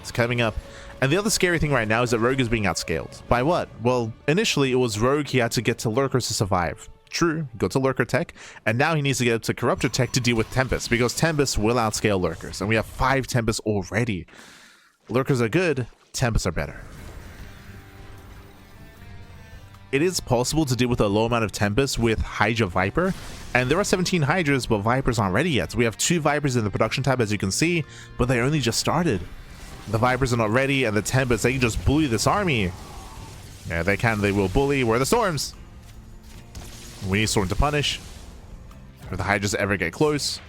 It's coming up. And the other scary thing right now is that rogue is being outscaled. By what? Well, initially it was rogue he had to get to Lurkers to survive. True, go to Lurker Tech, and now he needs to get up to Corruptor Tech to deal with Tempest, because Tempest will outscale Lurkers, and we have 5 Tempest already. Lurkers are good, Tempests are better. It is possible to deal with a low amount of Tempest with Hydra Viper, and there are 17 Hydras, but Vipers aren't ready yet. We have 2 Vipers in the production tab, as you can see, but they only just started. The Vipers are not ready, and the Tempests, they can just bully this army. Yeah, they can, they will bully. Where are the Storms? We need Storm to punish. If the Hydras ever get close.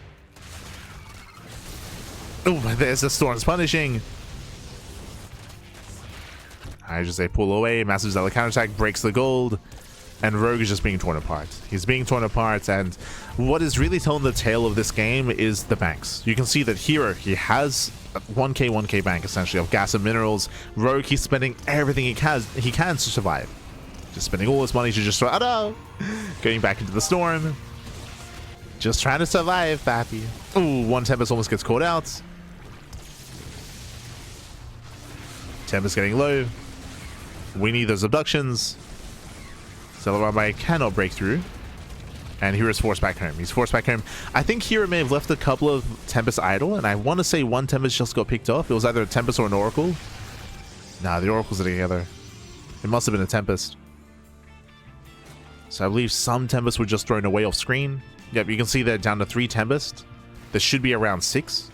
Oh, there's the Storms punishing. Hydras, they pull away. Massive Zealot counterattack breaks the gold. And rogue is just being torn apart. He's being torn apart, and what is really telling the tale of this game is the banks. You can see that herO, he has 1k bank essentially of gas and minerals. Rogue, he's spending everything he can to survive. Just spending all his money to just throw. Oh no! Going back into the storm. Just trying to survive, Pappy. Ooh, one Tempest almost gets caught out. Tempest getting low. We need those abductions. Celebrate cannot break through. And hero's forced back home. He's forced back home. I think hero may have left a couple of Tempest idle, and I want to say one Tempest just got picked off. It was either a Tempest or an Oracle. Nah, the Oracles are together. It must have been a Tempest. So I believe some Tempest were just thrown away off screen. Yep, you can see they're down to 3 Tempest. There should be around 6.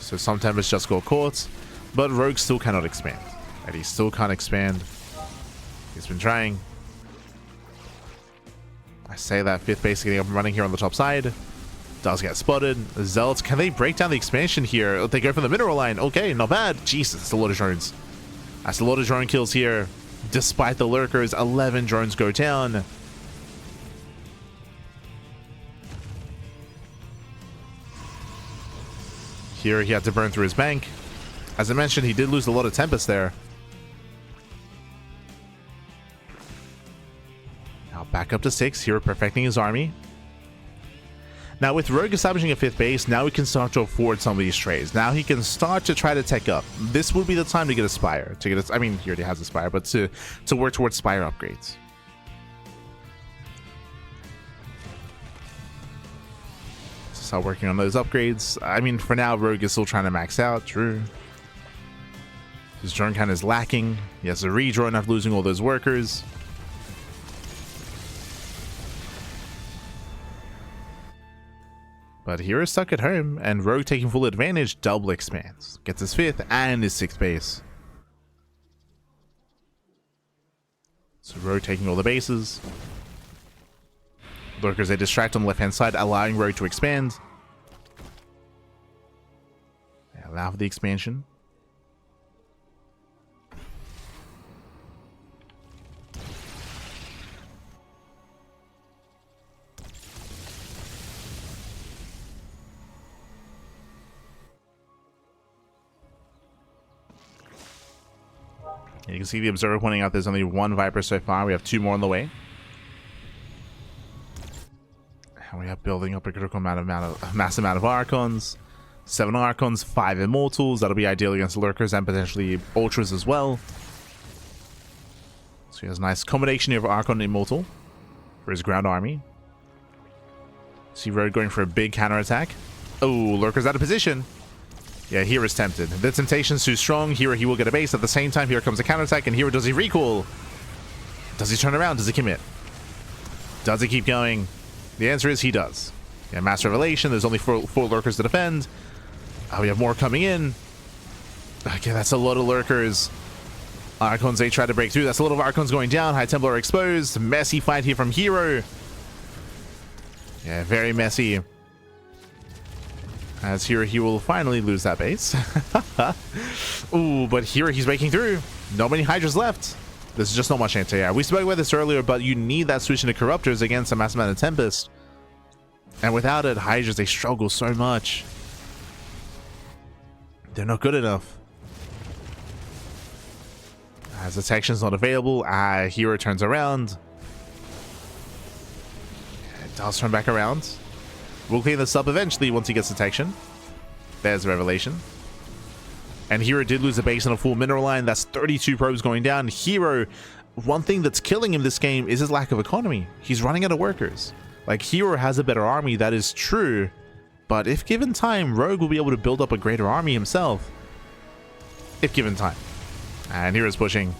So some Tempest just got caught. But Rogue still cannot expand. And he still can't expand. He's been trying. I say that 5th base getting up and running here on the top side. Does get spotted. Zealots, can they break down the expansion here? They go for the mineral line. Okay, not bad. Jesus, that's a lot of drones. That's a lot of drone kills here. Despite the lurkers, 11 drones go down. Here he had to burn through his bank. As I mentioned, he did lose a lot of Tempest there. Now back up to 6. Here perfecting his army. Now with Rogue establishing a 5th base, now he can start to afford some of these trades. Now he can start to try to tech up. This would be the time to get a Spire. I mean, he already has a Spire, but to work towards Spire upgrades. Start working on those upgrades. I mean, for now, Rogue is still trying to max out. True. His drone count is lacking. He has to re-drone after losing all those workers. But here is stuck at home, and Rogue taking full advantage, double expands. Gets his 5th and his 6th base. So Rogue taking all the bases. Lurkers, they distract on the left-hand side, allowing Rogue to expand. They allow for the expansion. You can see the observer pointing out there's only 1 Viper so far. We have 2 more on the way. And we are building up a critical mass amount of Archons. 7 Archons, 5 Immortals. That'll be ideal against Lurkers and potentially Ultras as well. So he has a nice combination here of Archon and Immortal for his ground army. See Rogue going for a big counterattack. Oh, Lurkers out of position. Yeah, here is tempted. The temptation's too strong. Here he will get a base. At the same time, here comes a counterattack, and here does he recall? Does he turn around? Does he commit? Does he keep going? The answer is he does. Yeah, Mass Revelation. There's only 4 Lurkers to defend. Oh, we have more coming in. Okay, that's a lot of Lurkers. Archons, they try to break through. That's a lot of Archons going down. High Templar exposed. Messy fight here from herO. Yeah, very messy. As here he will finally lose that base. Ooh, but here he's breaking through. Not many Hydras left. There's just not much anti-air. We spoke about this earlier, but you need that switch into Corruptors against a massive amount of Tempest. And without it, Hydras, they struggle so much. They're not good enough. As detection's not available, herO turns around. It does turn back around. We'll clean this up eventually once he gets detection. There's the Revelation. And herO did lose a base on a full mineral line. That's 32 probes going down. herO, one thing that's killing him this game is his lack of economy. He's running out of workers. Like, herO has a better army, that is true. But if given time, Rogue will be able to build up a greater army himself. If given time. And hero's pushing.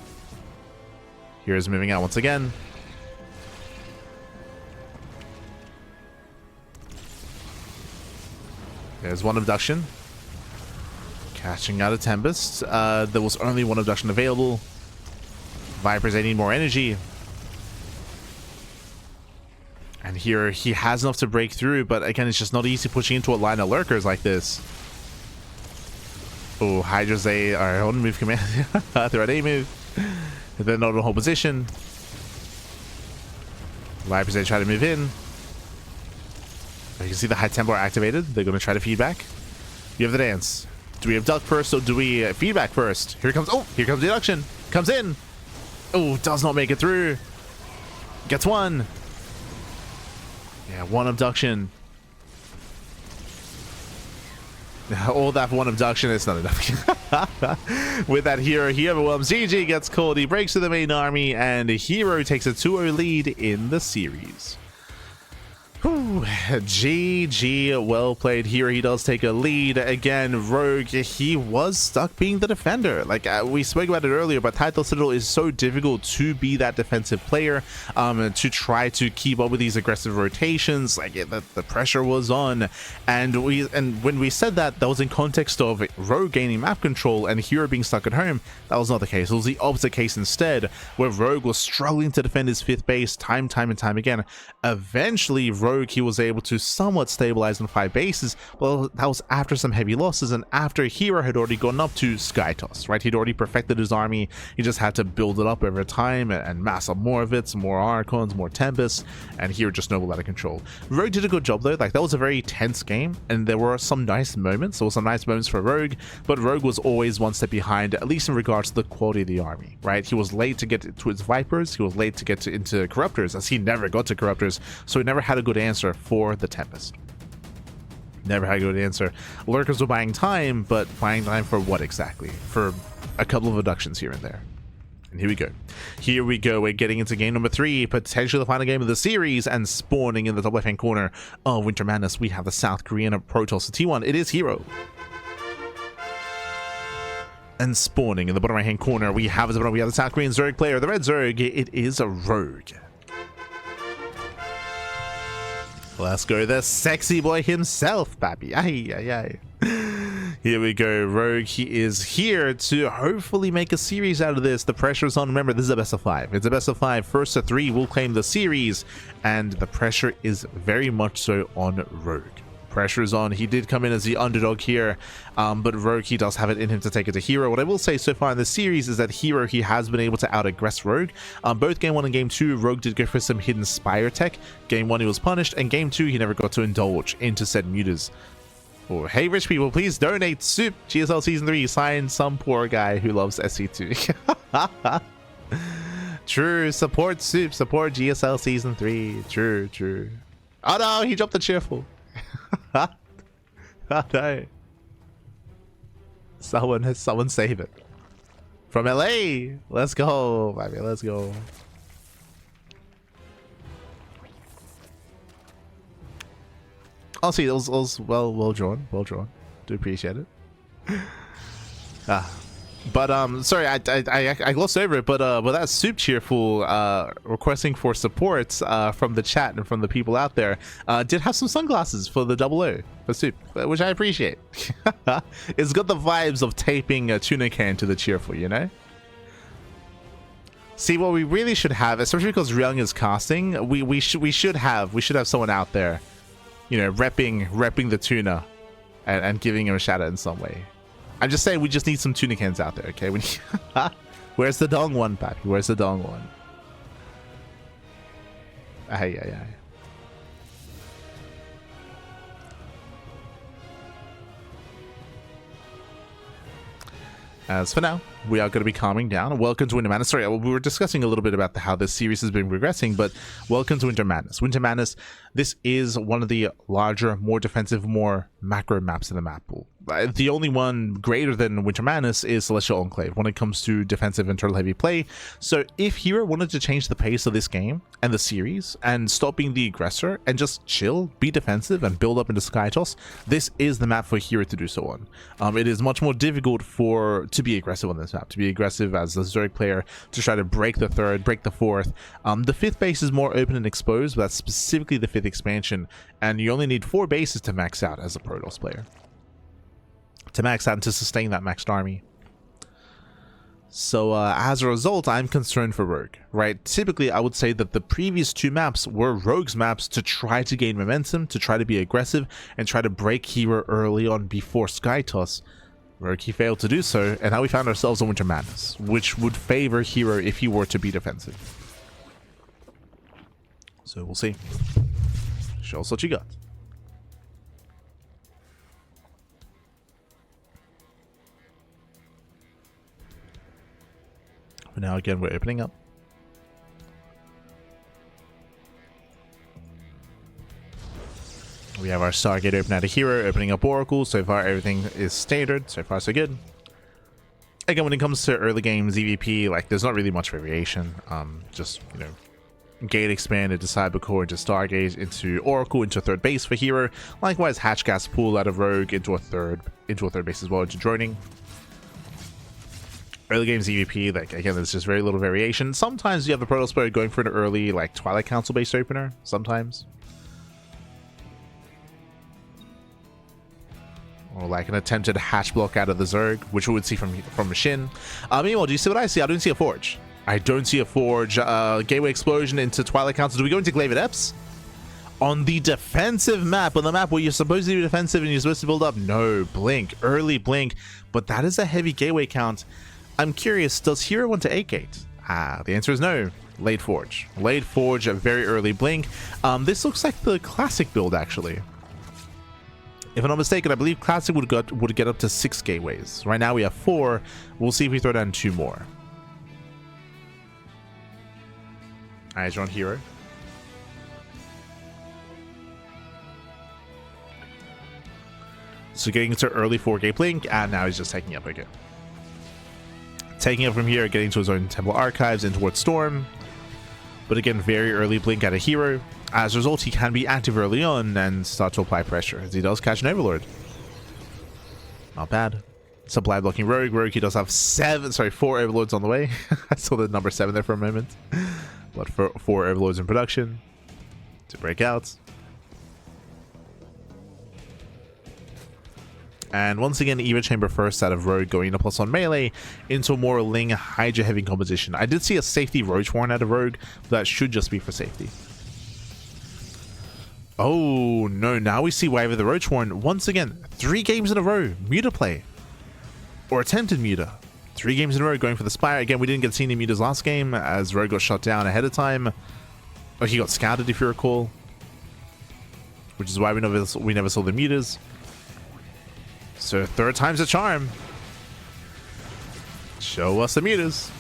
Hero's moving out once again. There's one abduction. Catching out a Tempest. There was only one abduction available. Vipers, they need more energy. And here he has enough to break through, but again, it's just not easy pushing into a line of Lurkers like this. Oh, Hydras, they are on move command. They're at A move. They're not in a whole position. Vipers, they try to move in. You can see the High Templar activated. They're going to try to feedback. You have the dance. Do we abduct first or do we feedback first? Here comes, oh, here comes deduction. Comes in. Oh, does not make it through. Gets one. Yeah, one abduction. All that for one abduction is not enough. With that herO, he overwhelms. GG gets called. He breaks to the main army, and herO takes a 2-0 lead in the series. Whew. GG, well played. Here he does take a lead. Again, Rogue, he was stuck being the defender. Like we spoke about it earlier, but Title Citadel is so difficult to be that defensive player, to try to keep up with these aggressive rotations. Like the pressure was on, and when we said that, that was in context of Rogue gaining map control and herO being stuck at home. That was not the case. It was the opposite case instead, where Rogue was struggling to defend his 5th base time and time again. Eventually, Rogue, he was able to somewhat stabilize on 5 bases. Well, that was after some heavy losses and after herO had already gone up to Skytoss, right? He'd already perfected his army. He just had to build it up over time and mass up more of it, some more Archons, more Tempests, and herO just snowballed out of control. Rogue did a good job though. Like, that was a very tense game, and there were some nice moments. There were some nice moments for Rogue, but Rogue was always one step behind, at least in regards to the quality of the army, right? He was late to get to his Vipers. He was late to get into Corruptors, as he never got to Corruptors, so he never had a good answer for the Tempest. Never had a good answer. Lurkers were buying time, but buying time for what exactly? For a couple of abductions here and there. And here we go. Here we go. We're getting into game number 3, potentially the final game of the series, and spawning in the top left-hand corner of Winter Madness, we have the South Korean Protoss T1. It is herO. And spawning in the bottom right-hand corner, we have the South Korean Zerg player, the red Zerg. It is a Rogue. Let's go, the sexy boy himself, baby. Ay, ay, ay. Here we go, Rogue. He is here to hopefully make a series out of this. The pressure is on. Remember, this is a best of 5. It's a best of 5. First to 3 will claim the series, and the pressure is very much so on Rogue. Pressure is on. He did come in as the underdog here, but Rogue, he does have it in him to take it to herO. What I will say so far in this series is that herO, he has been able to out-aggress Rogue. Both Game 1 and Game 2, Rogue did go for some hidden Spire tech. Game 1, he was punished, and Game 2, he never got to indulge into said mutas. Oh, hey, rich people, please donate soup. GSL Season 3, sign some poor guy who loves SC2. True, support soup, support GSL Season 3. True, true. Oh no, he dropped the cheerful. Oh no. Someone save it. From LA. Let's go, baby. Let's go. Honestly, it was well drawn. Well drawn. Do appreciate it. But sorry, I glossed over it, but that soup cheerful requesting for support from the chat and from the people out there did have some sunglasses for the 00 for soup, which I appreciate. It's got the vibes of taping a tuna can to the cheerful, you know. See, what we really should have, especially because Ryung is casting, we should have someone out there, you know, repping the tuna and giving him a shout out in some way. I'm just saying, we just need some tuna cans out there, okay? Where's the dong one, papi? Where's the dong one? Ay, ay, ay. As for now, we are going to be calming down. Welcome to Winter Madness. Sorry, we were discussing a little bit about how this series has been progressing, but welcome to Winter Madness. Winter Madness, this is one of the larger, more defensive, more macro maps in the map pool. The only one greater than Winter Madness is Celestial Enclave when it comes to defensive and turtle heavy play. So if herO wanted to change the pace of this game and the series and stop being the aggressor and just chill, be defensive, and build up into Skytoss, this is the map for herO to do so on. It is much more difficult to be aggressive on this map, to be aggressive as the Zerg player, to try to break the 3rd, break the 4th. The 5th base is more open and exposed, but that's specifically the 5th expansion, and you only need 4 bases to max out as a Protoss player. To max out and to sustain that maxed army. So as a result, I'm concerned for Rogue, right? Typically, I would say that the previous 2 maps were Rogue's maps to try to gain momentum, to try to be aggressive, and try to break herO early on before Skytoss. Rogue, he failed to do so, and now we found ourselves in Winter Madness, which would favor herO if he were to be defensive. So we'll see. Show us what you got. But now again, we're opening up. We have our Stargate open out of herO, opening up Oracle. So far, everything is standard. So far, so good. Again, when it comes to early games, EVP, like, there's not really much variation. Just, you know, gate expand into Cybercore, into Stargate, into Oracle, into third base for herO. Likewise, hatch gas pool out of Rogue into a third base as well, into droning. Early games EVP, like, again, there's just very little variation. Sometimes you have the Protoss player going for an early, like, Twilight Council based opener. Sometimes. Or like an attempted hatch block out of the Zerg, which we would see from Machine. Meanwhile, do you see what I see? I don't see a Forge. I don't see a Forge. Gateway Explosion into Twilight Council. Do we go into Glaive Depths? On the defensive map, on the map where you're supposed to be defensive and you're supposed to build up. No, Blink. Early Blink. But that is a heavy Gateway count. I'm curious, does herO want to 8-gate? The answer is no. Late Forge. Late Forge, a very early Blink. This looks like the classic build, actually. If I'm not mistaken, I believe Classic would get up to 6 gateways. Right now we have 4. We'll see if we throw down 2 more. Eyes are on herO. So getting into early 4-gate Blink, and now he's just taking up again. Taking up from here, getting to his own Temple Archives in towards Storm. But again, very early Blink out of herO. As a result, he can be active early on and start to apply pressure, as he does catch an Overlord. Not bad. Supply blocking Rogue. Rogue, he does have 4 Overlords on the way. I saw the number 7 there for a moment. But 4 Overlords in production to break out. And once again, Eva Chamber first out of Rogue, going to plus on melee into a more Ling Hydra heavy composition. I did see a safety Roach Warren out of Rogue, but that should just be for safety. Oh no, now we see Wave of the Roach Warren. Once again, 3 games in a row, Muta play. Or attempted Muta. 3 games in a row going for the Spire. Again, we didn't get to see any Mutas last game, as Rogue got shot down ahead of time. Oh, he got scouted, if you recall. Which is why we never saw the Mutas. So 3rd time's a charm. Show us the Mutas.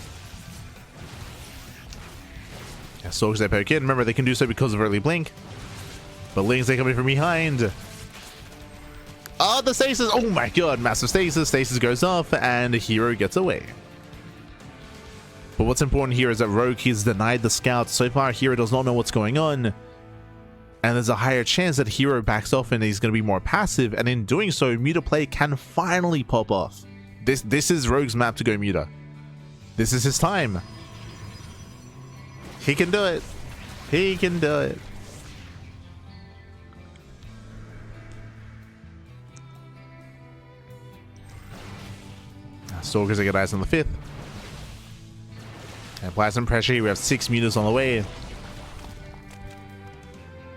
Yeah, Soldiers they poke in. Remember, they can do so because of early Blink. But Lings, they come in from behind. Oh, the stasis. Oh my god, massive stasis. Stasis goes off and herO gets away. But what's important here is that Rogue, he's denied the scout. So far, herO does not know what's going on. And there's a higher chance that herO backs off and he's going to be more passive. And in doing so, Muta play can finally pop off. This is Rogue's map to go Muta. This is his time. He can do it. He can do it. Stalkers get eyes on the 5th. And apply some pressure. We have 6 Mutas on the way.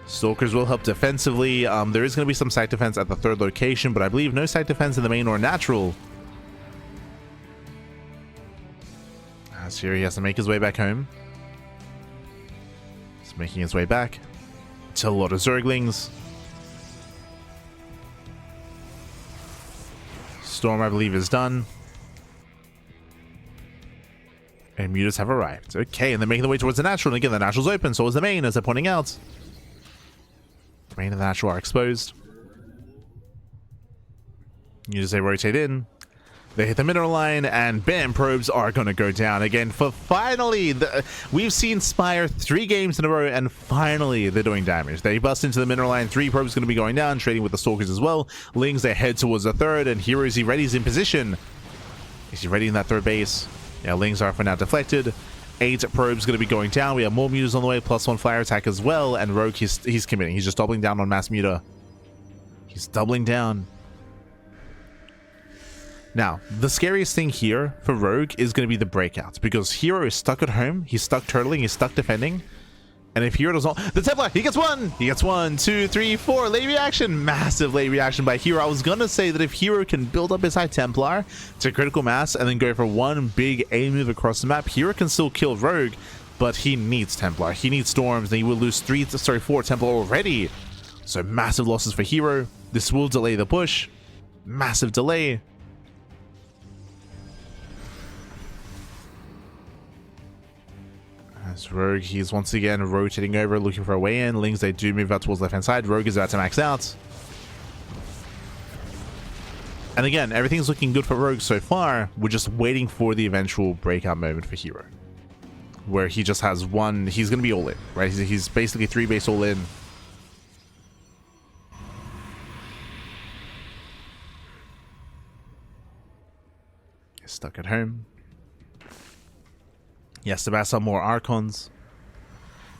Stalkers will help defensively. There is going to be some site defense at the 3rd location, but I believe no site defense in the main or natural. As here he has to make his way back home. He's making his way back. To a lot of Zerglings. Storm, I believe, is done. And Mutas have arrived. Okay, and they're making their way towards the natural. And again, the natural's open, so is the main, as they're pointing out. The main and the natural are exposed. Mutas, they rotate in. They hit the mineral line, and bam, probes are going to go down again. For finally, we've seen Spire 3 games in a row, and finally they're doing damage. They bust into the mineral line. 3 probes going to be going down, trading with the Stalkers as well. Lings, they head towards the 3rd, and herO, is he ready? He's in position. Is he ready in that 3rd base? Yeah, Lings are for now deflected. 8 probes going to be going down. We have more Mutas on the way, plus 1 flyer attack as well. And Rogue, he's committing. He's just doubling down on mass Muta. He's doubling down. Now, the scariest thing here for Rogue is going to be the breakouts, because herO is stuck at home. He's stuck turtling. He's stuck defending. And if herO does not... The Templar, he gets 1! He gets 1, 2, 3, 4. Late reaction. Massive late reaction by herO. I was going to say that if herO can build up his high Templar to critical mass and then go for 1 big A move across the map, herO can still kill Rogue, but he needs Templar. He needs Storms, and he will lose 4 Templar already. So massive losses for herO. This will delay the push. Massive delay. As Rogue, he's once again rotating over, looking for a way in. Lings, they do move out towards left-hand side. Rogue is about to max out. And again, everything's looking good for Rogue so far. We're just waiting for the eventual breakout moment for herO, where he just has one. He's going to be all in, right? He's basically 3-base all in. He's stuck at home. Yes, to battle some more Archons.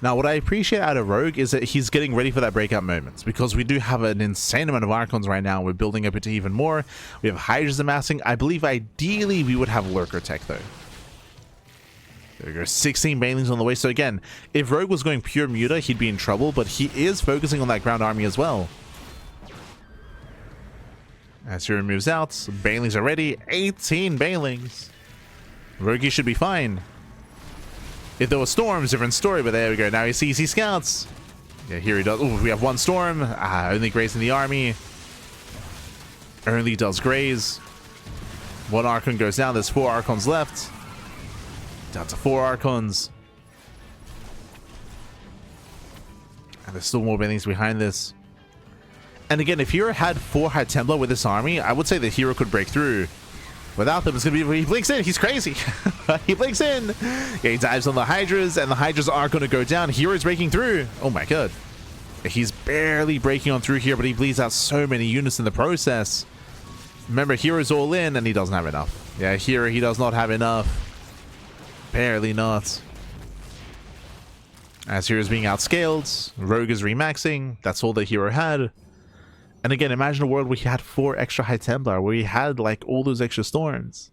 Now, what I appreciate out of Rogue is that he's getting ready for that breakout moment, because we do have an insane amount of Archons right now. We're building up into even more. We have Hydras amassing. I believe ideally we would have Lurker Tech, though. There we go, 16 Banelings on the way. So again, if Rogue was going pure Muta, he'd be in trouble, but he is focusing on that ground army as well. As herO moves out, Banelings are ready. 18 Banelings. Rogue should be fine. If there were storms, different story, but there we go. Now he sees he scouts. Yeah, here he does. Ooh, we have one storm. Only grazing the army. Only does graze. One Archon goes down. There's 4 Archons left. Down to 4 Archons. And there's still more Banelings behind this. And again, if herO had 4 High Templar with this army, I would say that herO could break through. Without them, it's going to be... He blinks in. He's crazy. He blinks in. Yeah, he dives on the Hydras, and the Hydras are going to go down. herO's breaking through. Oh, my God. He's barely breaking on through here, but he bleeds out so many units in the process. Remember, herO's all in, and he doesn't have enough. Yeah, herO, he does not have enough. Barely not. As herO's being outscaled, Rogue is remaxing. That's all that herO had. And again, imagine a world where he had 4 extra High Templar, where he had like all those extra storms.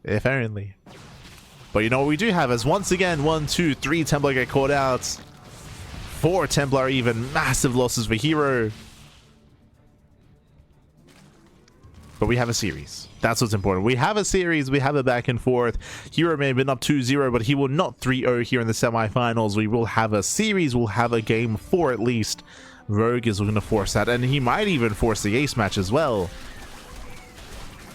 If only. But you know what we do have is once again 1, 2, 3 Templar get caught out. 4 Templar even. Massive losses for herO. But we have a series. That's what's important. We have a series. We have a back and forth. herO may have been up 2-0, but he will not 3-0 here in the semifinals. We will have a series. We'll have a game 4 at least. Rogue is going to force that, and he might even force the ace match as well.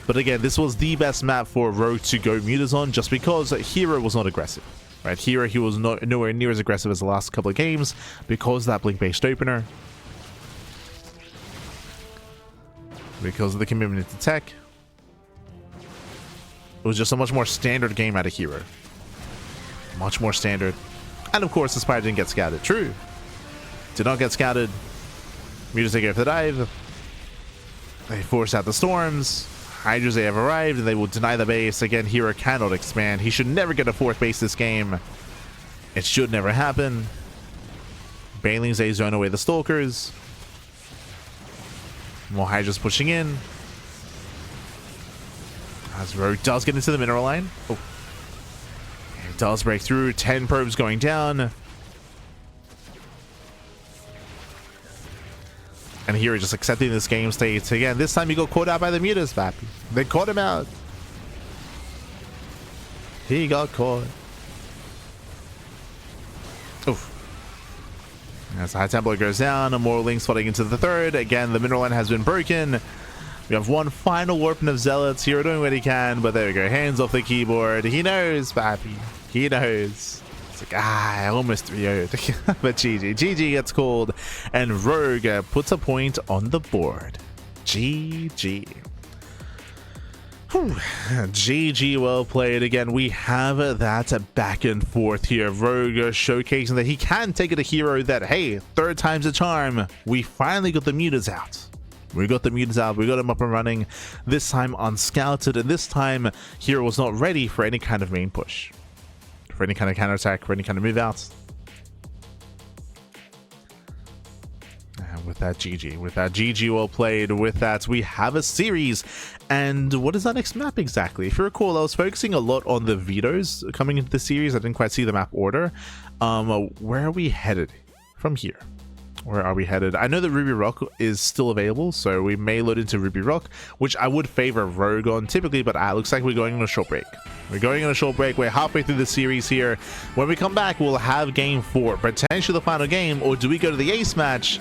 But again, this was the best map for Rogue to go mutas on, just because herO was not aggressive. Right, herO, he was nowhere near as aggressive as the last couple of games because of that blink-based opener. Because of the commitment to tech. It was just a much more standard game out of herO. Much more standard. And of course, the Spire didn't get scouted. True. Did not get scouted. Mutas, they go for the dive. They force out the storms. Hydras, they have arrived, and they will deny the base. Again, herO cannot expand. He should never get a 4th base this game. It should never happen. Banelings, they zone away the Stalkers. More Hydras pushing in. As Rogue does get into the mineral line. Oh. It does break through. 10 probes going down. And herO just accepting this game state. Again, this time he got caught out by the mutas, Vappy. They caught him out. He got caught. Oof. As the High Templar goes down, more Lings flooding into the 3rd. Again, the mineral line has been broken. We have one final warping of Zealots. herO doing what he can, but there we go. Hands off the keyboard. He knows, Vappy. He knows. It's like, I almost 3-0'd. But GG gets called, and Rogue puts a point on the board. GG. Whew. GG, well played. Again, we have that back and forth here. Rogue showcasing that he can take it to herO, that, hey, 3rd time's a charm. We finally got the mutas out. We got the mutas out. We got him up and running. This time unscouted, and this time herO was not ready for any kind of main push. For any kind of counterattack, for any kind of move out. And with that, GG. With that, GG, well played. With that, we have a series. And what is our next map exactly? If you recall, I was focusing a lot on the vetoes coming into the series. I didn't quite see the map order. Where are we headed from here? Where are we headed? I know that Ruby Rock is still available, so we may load into Ruby Rock, which I would favor Rogue on typically, but looks like we're going on a short break. We're going on a short break. We're halfway through the series here. When we come back, we'll have game 4, potentially the final game, or do we go to the ace match?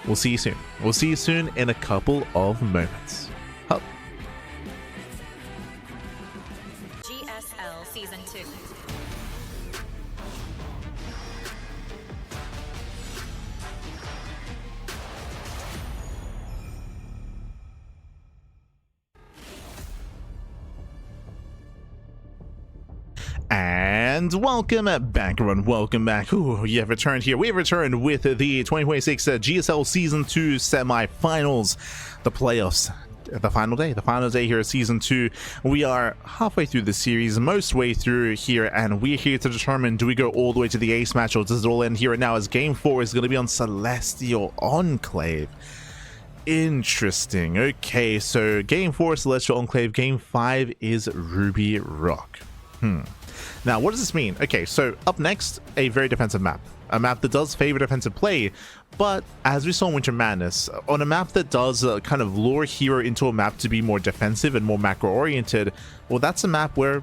We'll see you soon. We'll see you soon in a couple of moments. Hup. GSL Season 2. And welcome back, everyone. Welcome back. Ooh, you have returned here. We have returned with the 2026 GSL Season 2 Semifinals, the playoffs. The final day here at Season 2. We are halfway through the series, most way through here, and we're here to determine, do we go all the way to the ace match, or does it all end here and now, as Game 4 is going to be on Celestial Enclave. Interesting. Okay, so Game 4 Celestial Enclave, Game 5 is Ruby Rock. Now, what does this mean? Okay, so up next, a very defensive map. A map that does favor defensive play, but as we saw in Winter Madness, on a map that does kind of lure herO into a map to be more defensive and more macro-oriented, well, that's a map where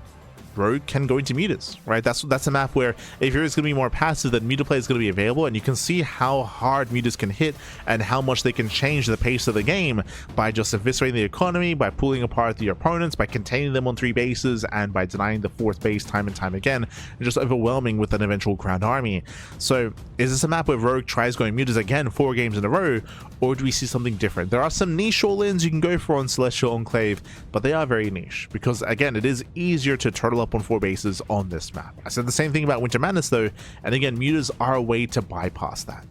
Rogue can go into mutas, right? That's a map where if herO is going to be more passive, then muta play is going to be available, and you can see how hard mutas can hit and how much they can change the pace of the game by just eviscerating the economy, by pulling apart the opponents, by containing them on 3 bases, and by denying the 4th base time and time again, and just overwhelming with an eventual ground army. So is this a map where Rogue tries going mutas again 4 games in a row, or do we see something different? There are some niche all-ins you can go for on Celestial Enclave, but they are very niche, because again, it is easier to turtle up on 4 bases on this map. I said the same thing about Winter Madness though, and again, mutas are a way to bypass that.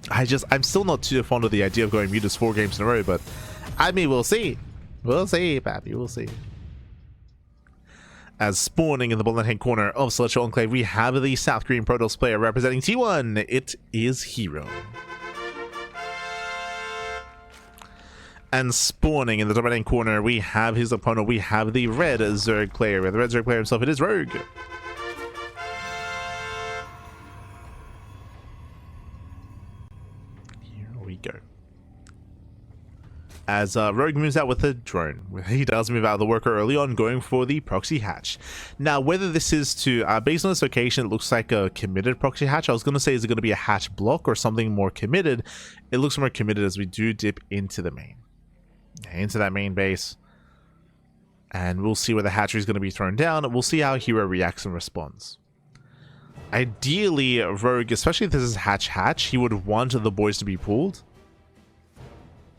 I'm still not too fond of the idea of going mutas 4 games in a row, but I mean, we'll see. We'll see, Pappy, we'll see. As spawning in the bottom hand corner of Celestial Enclave, we have the South Korean Protoss player representing T1. It is herO. And spawning in the top right-hand corner, we have his opponent. We have the red Zerg player. The red Zerg player himself, it is Rogue. Here we go. As Rogue moves out with the drone. He does move out of the worker early on, going for the proxy hatch. Now, whether this is to, based on this location, it looks like a committed proxy hatch. I was going to say, is it going to be a hatch block or something more committed? It looks more committed as we do dip into the main. Into that main base, and we'll see where the hatchery is going to be thrown down. We'll see how herO reacts and responds. Ideally, Rogue, especially if this is hatch, he would want the boys to be pulled.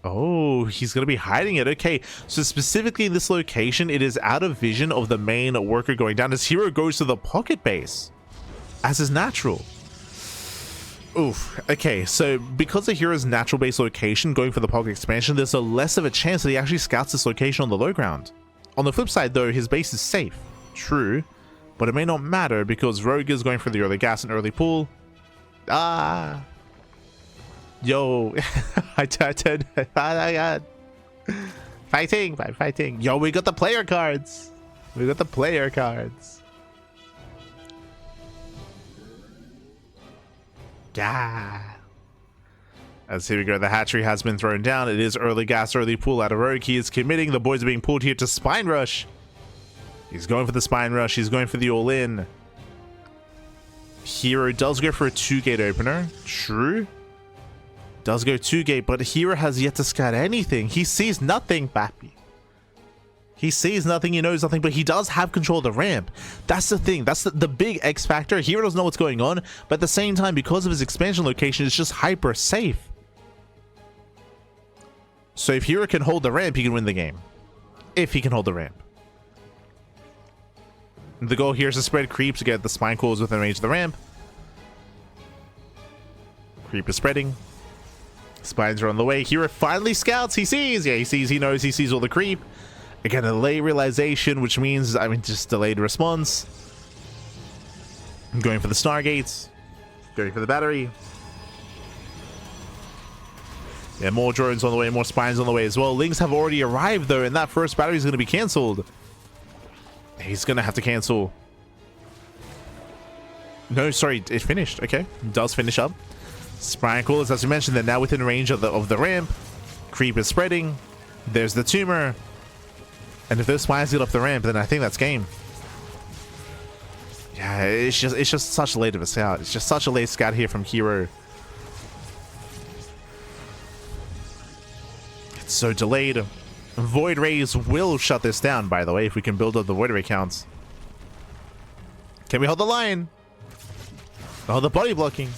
Oh, he's going to be hiding it. Okay, so specifically in this location, it is out of vision of the main worker going down as herO goes to the pocket base, as is natural. Oof. Okay, so because of herO's natural base location going for the pocket expansion, there's a less of a chance that he actually scouts this location on the low ground. On the flip side though, his base is safe. True, but it may not matter because Rogue is going for the early gas and early pull. Ah. Yo. I got fighting. Yo, we got the player cards. Yeah. As here we go, the hatchery has been thrown down. It is early gas, early pull out of Rogue. He is committing. The boys are being pulled here to spine rush. He's going for the spine rush. He's going for the all-in. herO does go for a 2-gate opener. True. Does go 2-gate, but herO has yet to scout anything. He sees nothing, Bappy. He sees nothing, he knows nothing, but he does have control of the ramp. That's the thing. That's the big X factor. herO doesn't know what's going on, but at the same time, because of his expansion location, it's just hyper safe. So if herO can hold the ramp, he can win the game. If he can hold the ramp. The goal here is to spread creep to get the spine cores within range of the ramp. Creep is spreading. Spines are on the way. herO finally scouts. He sees. Yeah, he sees. He knows. He sees all the creep. Again, a late realization, which means, just delayed response. I'm going for the Stargates. Going for the battery. Yeah, more drones on the way, more spines on the way as well. Lings have already arrived, though, and that first battery is going to be cancelled. He's going to have to cancel. No, sorry, it finished. Okay, it does finish up. Spine coolers, as we mentioned, they're now within range of the ramp. Creep is spreading. There's the tumor. And if those spines get up the ramp, then I think that's game. Yeah, it's just such late of a scout. It's just such a late scout here from herO. It's so delayed. Void Rays will shut this down, by the way, if we can build up the Void Ray counts. Can we hold the line? Oh, the body blocking.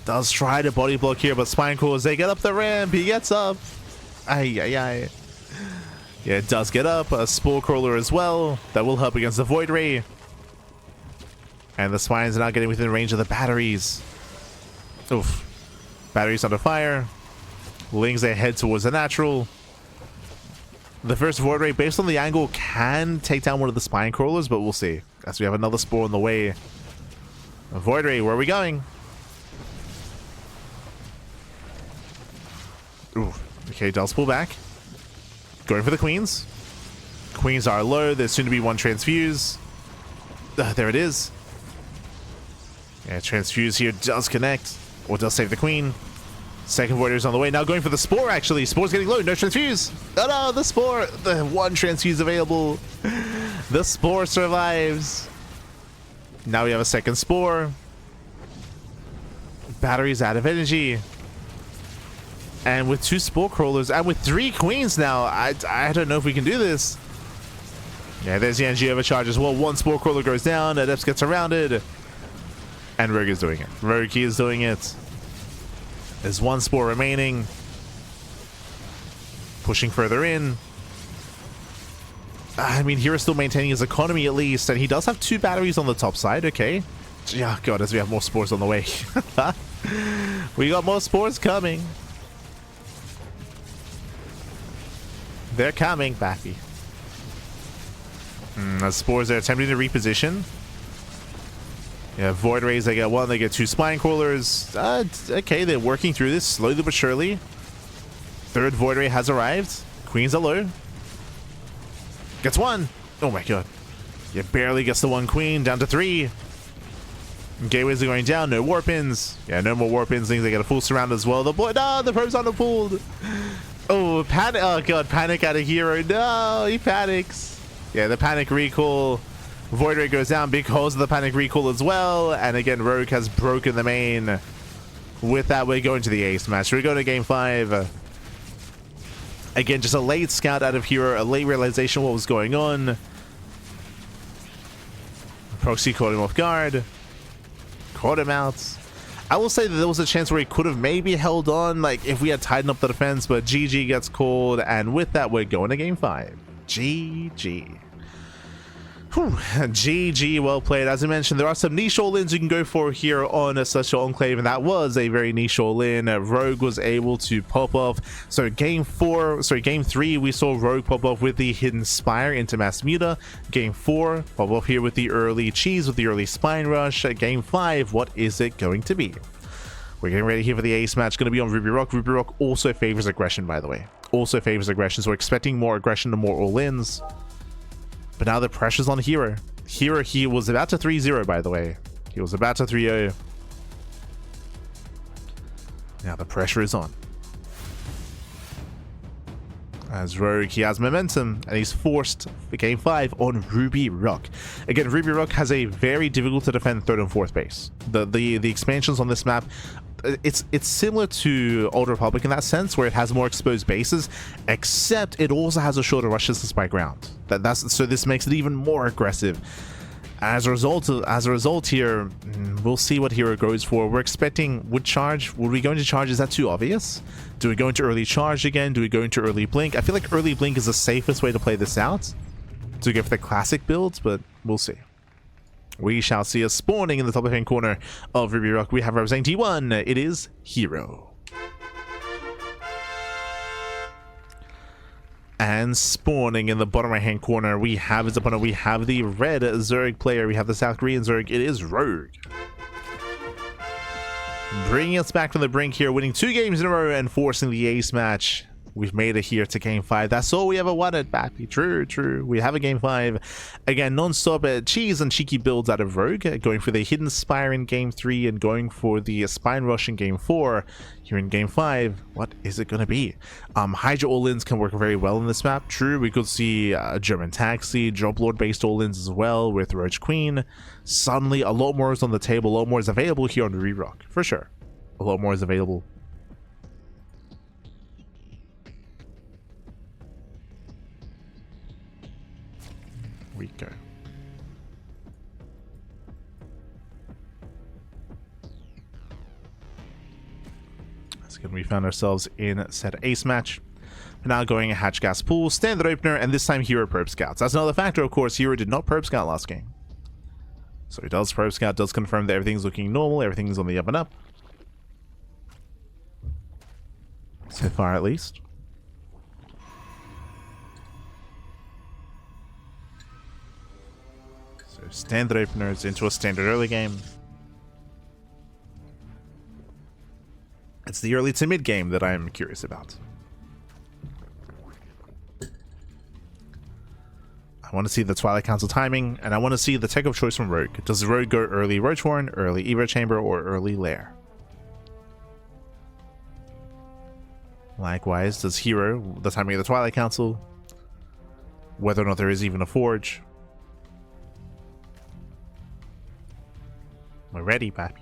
Does try to body block here, but spine cores, they get up the ramp. He gets up. Ay. Yeah, it does get up. A Spore Crawler as well. That will help against the Void Ray. And the Spines are not getting within range of the batteries. Oof. Batteries under fire. Lings, they head towards the natural. The first Void Ray, based on the angle, can take down one of the Spine Crawlers, but we'll see. As we have another Spore on the way. Void Ray, where are we going? Ooh. Okay, does pull back. Going for the Queens. Queens are low. There's soon to be one Transfuse. There it is. Yeah, Transfuse here does connect. Or does save the Queen. Second Void Ray is on the way. Now going for the Spore, actually. Spore's getting low. No Transfuse. Oh no, the Spore. The one Transfuse available. The Spore survives. Now we have a second Spore. Battery's out of energy. And with 2 Spore Crawlers and with 3 Queens now, I don't know if we can do this. Yeah, there's the NG overcharge as well. 1 Spore Crawler goes down. Adept gets surrounded. And Rogue is doing it. Rogue is doing it. There's 1 Spore remaining. Pushing further in. I mean, hero's still maintaining his economy at least. And he does have 2 batteries on the top side. Okay. Yeah, God, as we have more Spores on the way. We got more Spores coming. They're coming, Bappy. The Spores are attempting to reposition. Yeah, Void Rays, they get 1, they get 2 Spine Crawlers. Okay, they're working through this slowly but surely. Third Void Ray has arrived. Queens are low. Gets 1. Oh my god. Yeah, barely gets the 1 Queen, down to 3. Gateways are going down, no Warpins. Yeah, no more Warpins, they get a full surround as well. The probe's underpulled. Oh, panic. Oh god, panic out of hero. No, he panics. Yeah, the panic recall. Void Ray goes down because of the panic recall as well. And again, Rogue has broken the main. With that, we're going to the ace match. We're going to game 5. Again, just a late scout out of hero, a late realization of what was going on. Proxy caught him off guard. Caught him out. I will say that there was a chance where he could have maybe held on, like if we had tightened up the defense, but GG gets called, and with that, we're going to game 5. GG. Whew. GG, well played. As I mentioned, there are some niche all-ins you can go for here on a Celestial Enclave, and that was a very niche all-in. Rogue was able to pop off. So game 3, we saw Rogue pop off with the Hidden Spire into Mass Muta. Game 4, pop off here with the early Cheese, with the early Spine Rush. Game 5, what is it going to be? We're getting ready here for the ace match. Going to be on Ruby Rock. Ruby Rock also favors aggression, by the way. Also favors aggression, so we're expecting more aggression and more all-ins. But now the pressure's on Hero. He was about to 3-0, by the way. He was about to 3-0. Now the pressure is on. As Rogue, he has momentum, and he's forced for game 5 on Ruby Rock. Again, Ruby Rock has a very difficult to defend 3rd and 4th base. The expansions on this map, it's similar to Old Republic in that sense, where it has more exposed bases, except it also has a shorter rush distance by ground. So this makes it even more aggressive. As a result here, we'll see what hero goes for. We're expecting would we go into charge? Is that too obvious? Do we go into early charge again? Do we go into early blink? I feel like early blink is the safest way to play this out, to go for the classic builds, but we'll see. We shall see us spawning in the top left-hand corner of Ruby Rock. We have representing T1. It is herO. And spawning in the bottom right-hand corner, we have his opponent. We have the red Zerg player. We have the South Korean Zerg. It is Rogue. Bringing us back from the brink here, winning 2 games in a row and forcing the ace match. We've made it here to game 5. That's all we ever wanted, Bappy. True. We have a game 5. Again, non-stop cheese and cheeky builds out of Rogue. Going for the Hidden Spire in game 3 and going for the Spine Rush in game 4. Here in game 5, what is it going to be? Hydra all-ins can work very well in this map. True, we could see German Taxi, Job Lord based all-ins as well with Roach Queen. Suddenly, a lot more is on the table. A lot more is available here on Ruby Rock. For sure. A lot more is available. We go. That's good. We found ourselves in said ace match. Now going a hatch gas pool, standard opener, and this time herO probe scouts. That's another factor, of course. herO did not probe scout last game. So he does probe scout, does confirm that everything's looking normal, everything's on the up and up. So far, at least. So standard openers into a standard early game. It's the early to mid game that I'm curious about. I want to see the Twilight Council timing, and I want to see the tech of choice from Rogue. Does Rogue go early Roach Horn, early Evo Chamber, or early Lair? Likewise, does herO, the timing of the Twilight Council, whether or not there is even a Forge. We're ready, papi.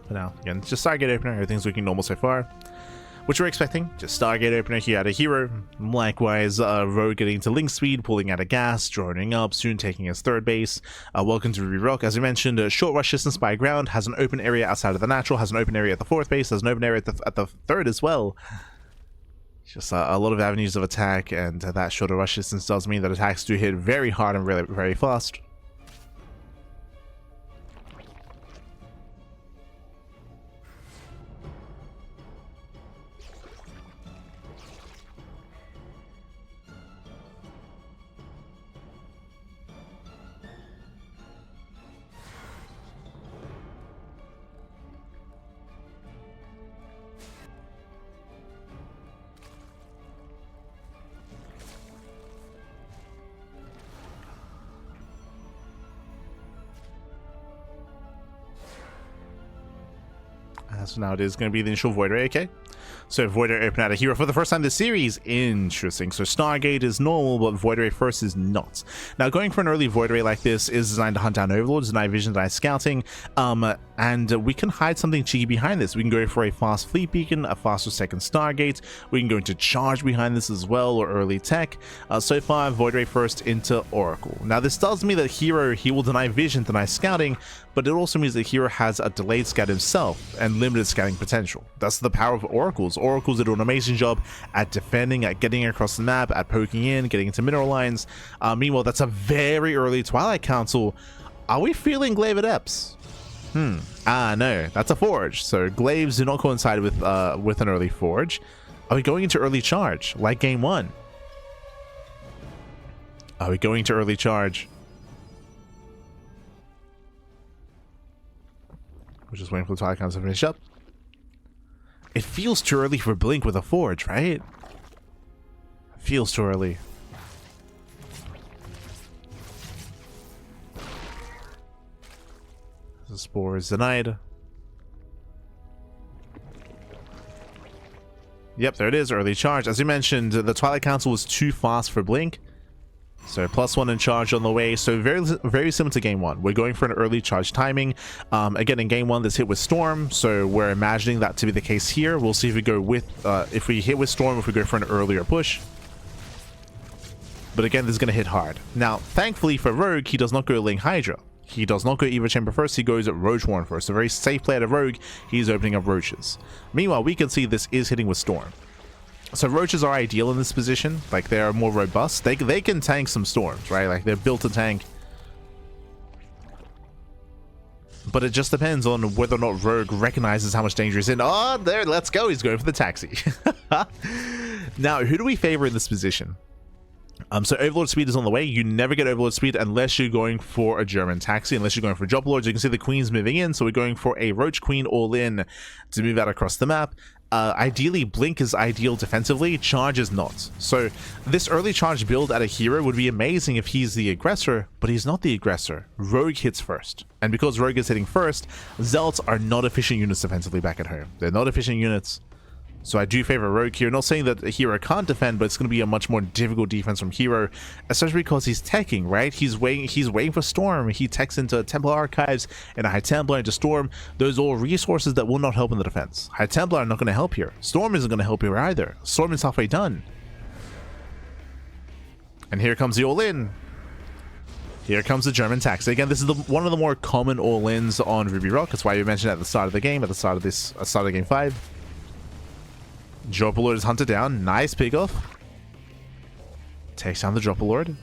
But now, again, just Stargate opener. Everything's looking normal so far. Which we're expecting. Just Stargate opener here out of herO. Likewise, Rogue getting to link speed, pulling out of gas, droning up, soon taking his third base. Welcome to Ruby Rock. As we mentioned, short rush distance by ground, has an open area outside of the natural, has an open area at the fourth base, has an open area at the third as well. Just a lot of avenues of attack, and that shorter rush distance does mean that attacks do hit very hard and very, very fast. So now it is going to be the initial Void Ray, okay? So Void Ray open out of herO for the first time this series. Interesting. So Stargate is normal, but Void Ray first is not. Now going for an early Void Ray like this is designed to hunt down Overlords, night vision, night scouting, and we can hide something cheeky behind this. We can go for a fast Fleet Beacon, a faster second Stargate. We can go into Charge behind this as well, or early tech. So far, Void Ray first into Oracle. Now this tells me that herO, he will deny vision, deny scouting, but it also means that herO has a delayed scout himself and limited scouting potential. That's the power of Oracles. Oracles do an amazing job at defending, at getting across the map, at poking in, getting into mineral lines. Meanwhile, that's a very early Twilight Council. Are we feeling Glaive Adepts? No, that's a Forge. So Glaives do not coincide with an early Forge. Are we going into early Charge, like game one? Are we going to early Charge? We're just waiting for the Twilight Council to finish up. It feels too early for Blink with a Forge, right? Feels too early. The Spore is denied. Yep, there it is, early Charge. As you mentioned, the Twilight Council was too fast for Blink. So +1 in Charge on the way. So very similar to game one. We're going for an early Charge timing. Again, in game one, this hit with Storm. So we're imagining that to be the case here. We'll see if we go with, if we hit with Storm, if we go for an earlier push. But again, this is going to hit hard. Now, thankfully for Rogue, he does not go Ling Hydra. He does not go Evo Chamber first, he goes at Roach Horn first. A very safe play out of Rogue, he's opening up Roaches. Meanwhile, we can see this is hitting with Storm. So Roaches are ideal in this position, like they're more robust. They can tank some Storms, right? Like they're built to tank. But it just depends on whether or not Rogue recognizes how much danger he's in. Oh, there, let's go, he's going for the taxi. Now, who do we favor in this position? So Overlord Speed is on the way. You never get Overlord Speed unless you're going for a German taxi, unless you're going for Job Lords. You can see the Queen's moving in, so we're going for a Roach Queen all in to move out across the map. Ideally, Blink is ideal defensively, Charge is not. So this early Charge build at a herO would be amazing if he's the aggressor, but he's not the aggressor. Rogue hits first. And because Rogue is hitting first, Zealots are not efficient units defensively back at home. They're not efficient units. So I do favor Rogue here. Not saying that herO can't defend, but it's going to be a much more difficult defense from herO, especially because he's teching, right? He's waiting for Storm. He techs into Templar Archives and a High Templar into Storm. Those are all resources that will not help in the defense. High Templar are not going to help here. Storm isn't going to help here either. Storm is halfway done. And here comes the all-in. Here comes the German taxi. Again, this is one of the more common all-ins on Ruby Rock. That's why we mentioned at the start of the game, at the start of game 5. Dropper Lord is hunted down. Nice pickoff. Takes down the Dropper Lord.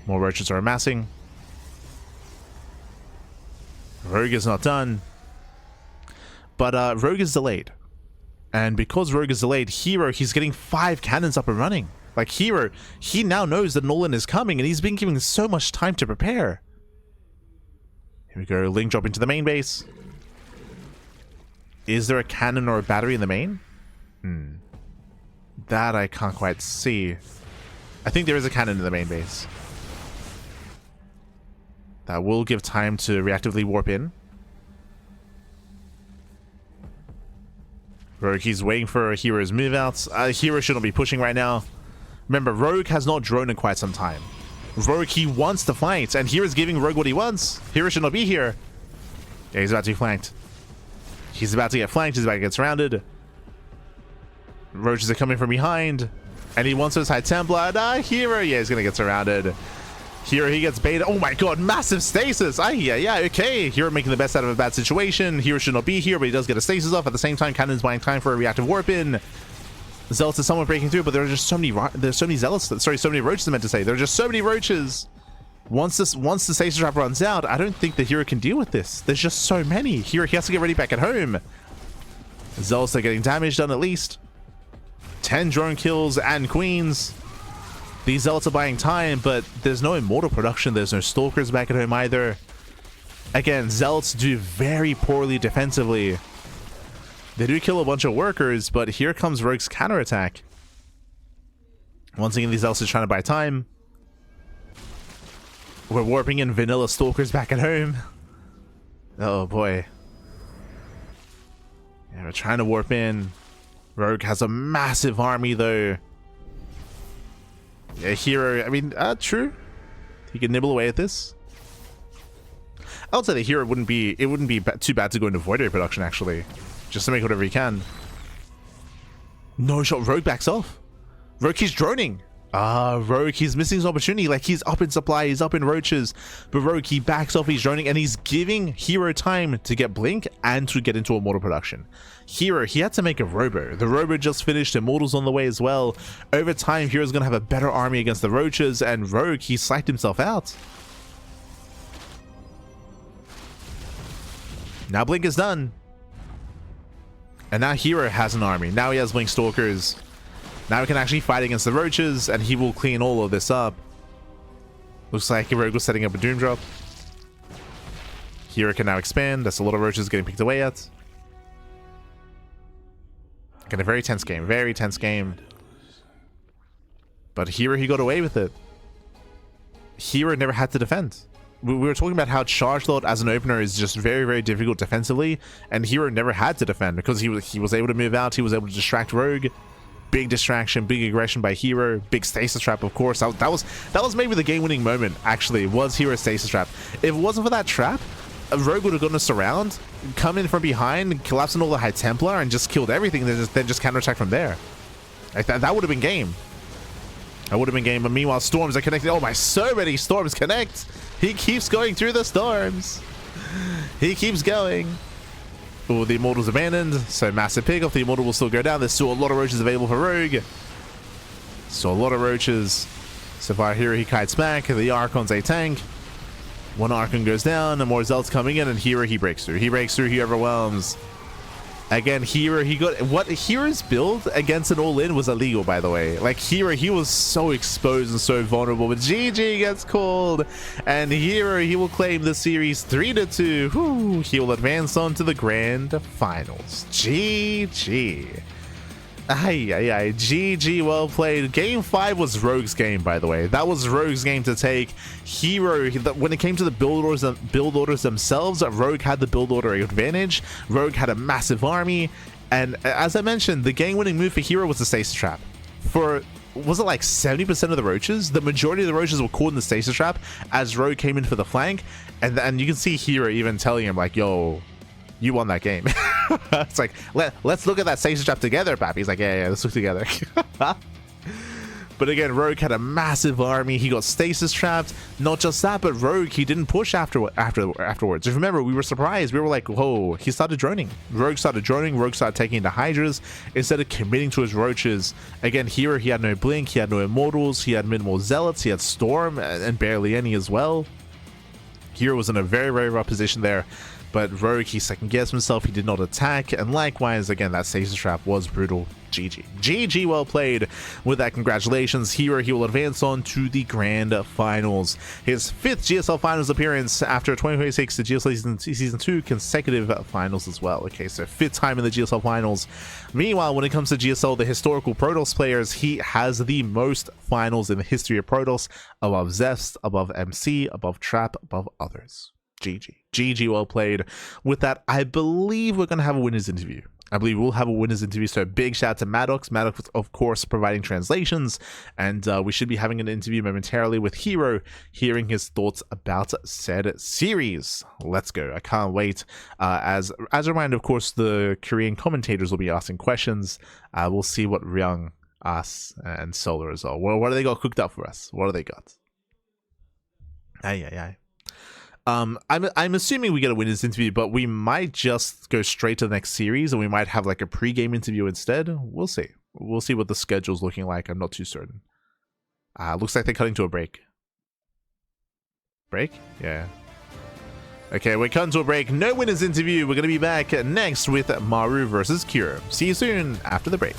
More roaches are amassing. Rogue is not done. But Rogue is delayed. And because Rogue is delayed, herO, he's getting 5 cannons up and running. Like herO, he now knows that Nolan is coming, and he's been given so much time to prepare. Here we go, Link drop into the main base. Is there a cannon or a battery in the main? That I can't quite see. I think there is a cannon in the main base. That will give time to reactively warp in. Rogue, he's waiting for herO's move outs. herO shouldn't be pushing right now. Remember, Rogue has not droned in quite some time. Rogue, he wants to fight, and hero's giving Rogue what he wants. herO should not be here. Yeah, he's about to be flanked. He's about to get flanked. He's about to get surrounded. Roaches are coming from behind, and he wants his High Templar. herO, yeah, he's gonna get surrounded. herO, he gets baited. Oh my god, massive stasis. Yeah, okay. herO making the best out of a bad situation. herO should not be here, but he does get a stasis off. At the same time, Cannon's buying time for a reactive warp in. Zealots is somewhat breaking through, but there are just so many Zealots. Sorry, so many roaches I meant to say. There are just so many roaches. Once the stasis trap runs out, I don't think the herO can deal with this. There's just so many. herO, he has to get ready back at home. Zealots are getting damage done at least. 10 drone kills and queens. These Zealots are buying time, but there's no immortal production. There's no stalkers back at home either. Again, Zealots do very poorly defensively. They do kill a bunch of workers, but here comes Rogue's counterattack. Once again, these Zealots are trying to buy time. We're warping in vanilla stalkers back at home. Oh boy. Yeah, we're trying to warp in. Rogue has a massive army though. Yeah, herO, I mean, true. He can nibble away at this. I would say the herO wouldn't be too bad to go into Void Ray production actually. Just to make whatever he can. No shot, Rogue backs off. Rogue, he's droning. Rogue, he's missing his opportunity. Like, he's up in supply, he's up in roaches. But Rogue, he backs off, he's droning, and he's giving herO time to get Blink and to get into Immortal production. herO, he had to make a Robo. The Robo just finished, Immortal's on the way as well. Over time, hero's gonna have a better army against the roaches, and Rogue, he psyched himself out. Now Blink is done. And now herO has an army. Now he has Blink Stalkers. Now he can actually fight against the roaches, and he will clean all of this up. Looks like Rogue was setting up a Doom Drop. herO can now expand. That's a lot of roaches getting picked away at. Again, a very tense game. Very tense game. But herO, he got away with it. herO never had to defend. We were talking about how Charge Lord as an opener is just very, very difficult defensively, and herO never had to defend because he was able to move out. He was able to distract Rogue. Big distraction, big aggression by herO, big stasis trap, of course. That was maybe the game-winning moment. Actually, was herO's stasis trap. If it wasn't for that trap, Rogue would have gotten a surround, come in from behind, collapse on all the High Templar, and just killed everything. Then just counterattack from there. Like that would have been game. That would have been game. But meanwhile, storms are connected. Oh my! So many storms connect. He keeps going through the storms. He keeps going. Oh, the Immortal's abandoned, so massive pickoff. The Immortal will still go down. There's still a lot of roaches available for Rogue. So a lot of roaches. So far, herO, he kites back. The Archon's a tank. One Archon goes down, and more Zealots coming in, and herO, he breaks through. He breaks through, he overwhelms. Again, herO, he got... What herO's build against an all-in was illegal, by the way. Like, herO, he was so exposed and so vulnerable, but GG gets called. And herO, he will claim the series 3-2. Whew, he will advance on to the grand finals. GG. GG, well played. Game 5 was Rogue's game, by the way. That was Rogue's game to take. herO, when it came to the build orders themselves, Rogue had the build order advantage. Rogue had a massive army, and as I mentioned, the game-winning move for herO was the stasis trap. For, was it like 70% of the roaches? The majority of the roaches were caught in the stasis trap as Rogue came in for the flank, and you can see herO even telling him like, yo, you won that game. It's like, let's look at that stasis trap together, Pappy. He's like, yeah, let's look together. But again, Rogue had a massive army. He got stasis trapped. Not just that, but Rogue, he didn't push afterwards. If you remember, we were surprised. We were like, whoa, he started droning. Rogue started droning. Rogue started taking the Hydras instead of committing to his Roaches. Again, here he had no Blink. He had no Immortals. He had minimal Zealots. He had Storm and barely any as well. Hero was in a very, very rough position there. But Rogue, he second-guessed himself, he did not attack, and likewise, again, that stasis trap was brutal. GG. GG, well played. With that, congratulations. herO, he will advance on to the Grand Finals. His 5th GSL Finals appearance after 2026, the GSL Season 2 consecutive finals as well. Okay, so 5th time in the GSL Finals. Meanwhile, when it comes to GSL, the historical Protoss players, he has the most finals in the history of Protoss, above Zest, above MC, above Trap, above others. GG. GG, well played. With that, I believe we're going to have a winner's interview. I believe we'll have a winner's interview, so a big shout out to Maddox. Maddox, of course, providing translations, and we should be having an interview momentarily with herO, hearing his thoughts about said series. Let's go. I can't wait. As a reminder, of course, the Korean commentators will be asking questions. We'll see what Ryung asks and Solar as well. What do they got cooked up for us? What do they got? Aye. I'm assuming we get a winner's interview, but we might just go straight to the next series, and we might have like a pre-game interview instead. We'll see. We'll see what the schedule's looking like. I'm not too certain. Looks like they're cutting to a break. Break? Yeah. Okay, we're cutting to a break. No winner's interview. We're going to be back next with Maru versus Kuro. See you soon after the break.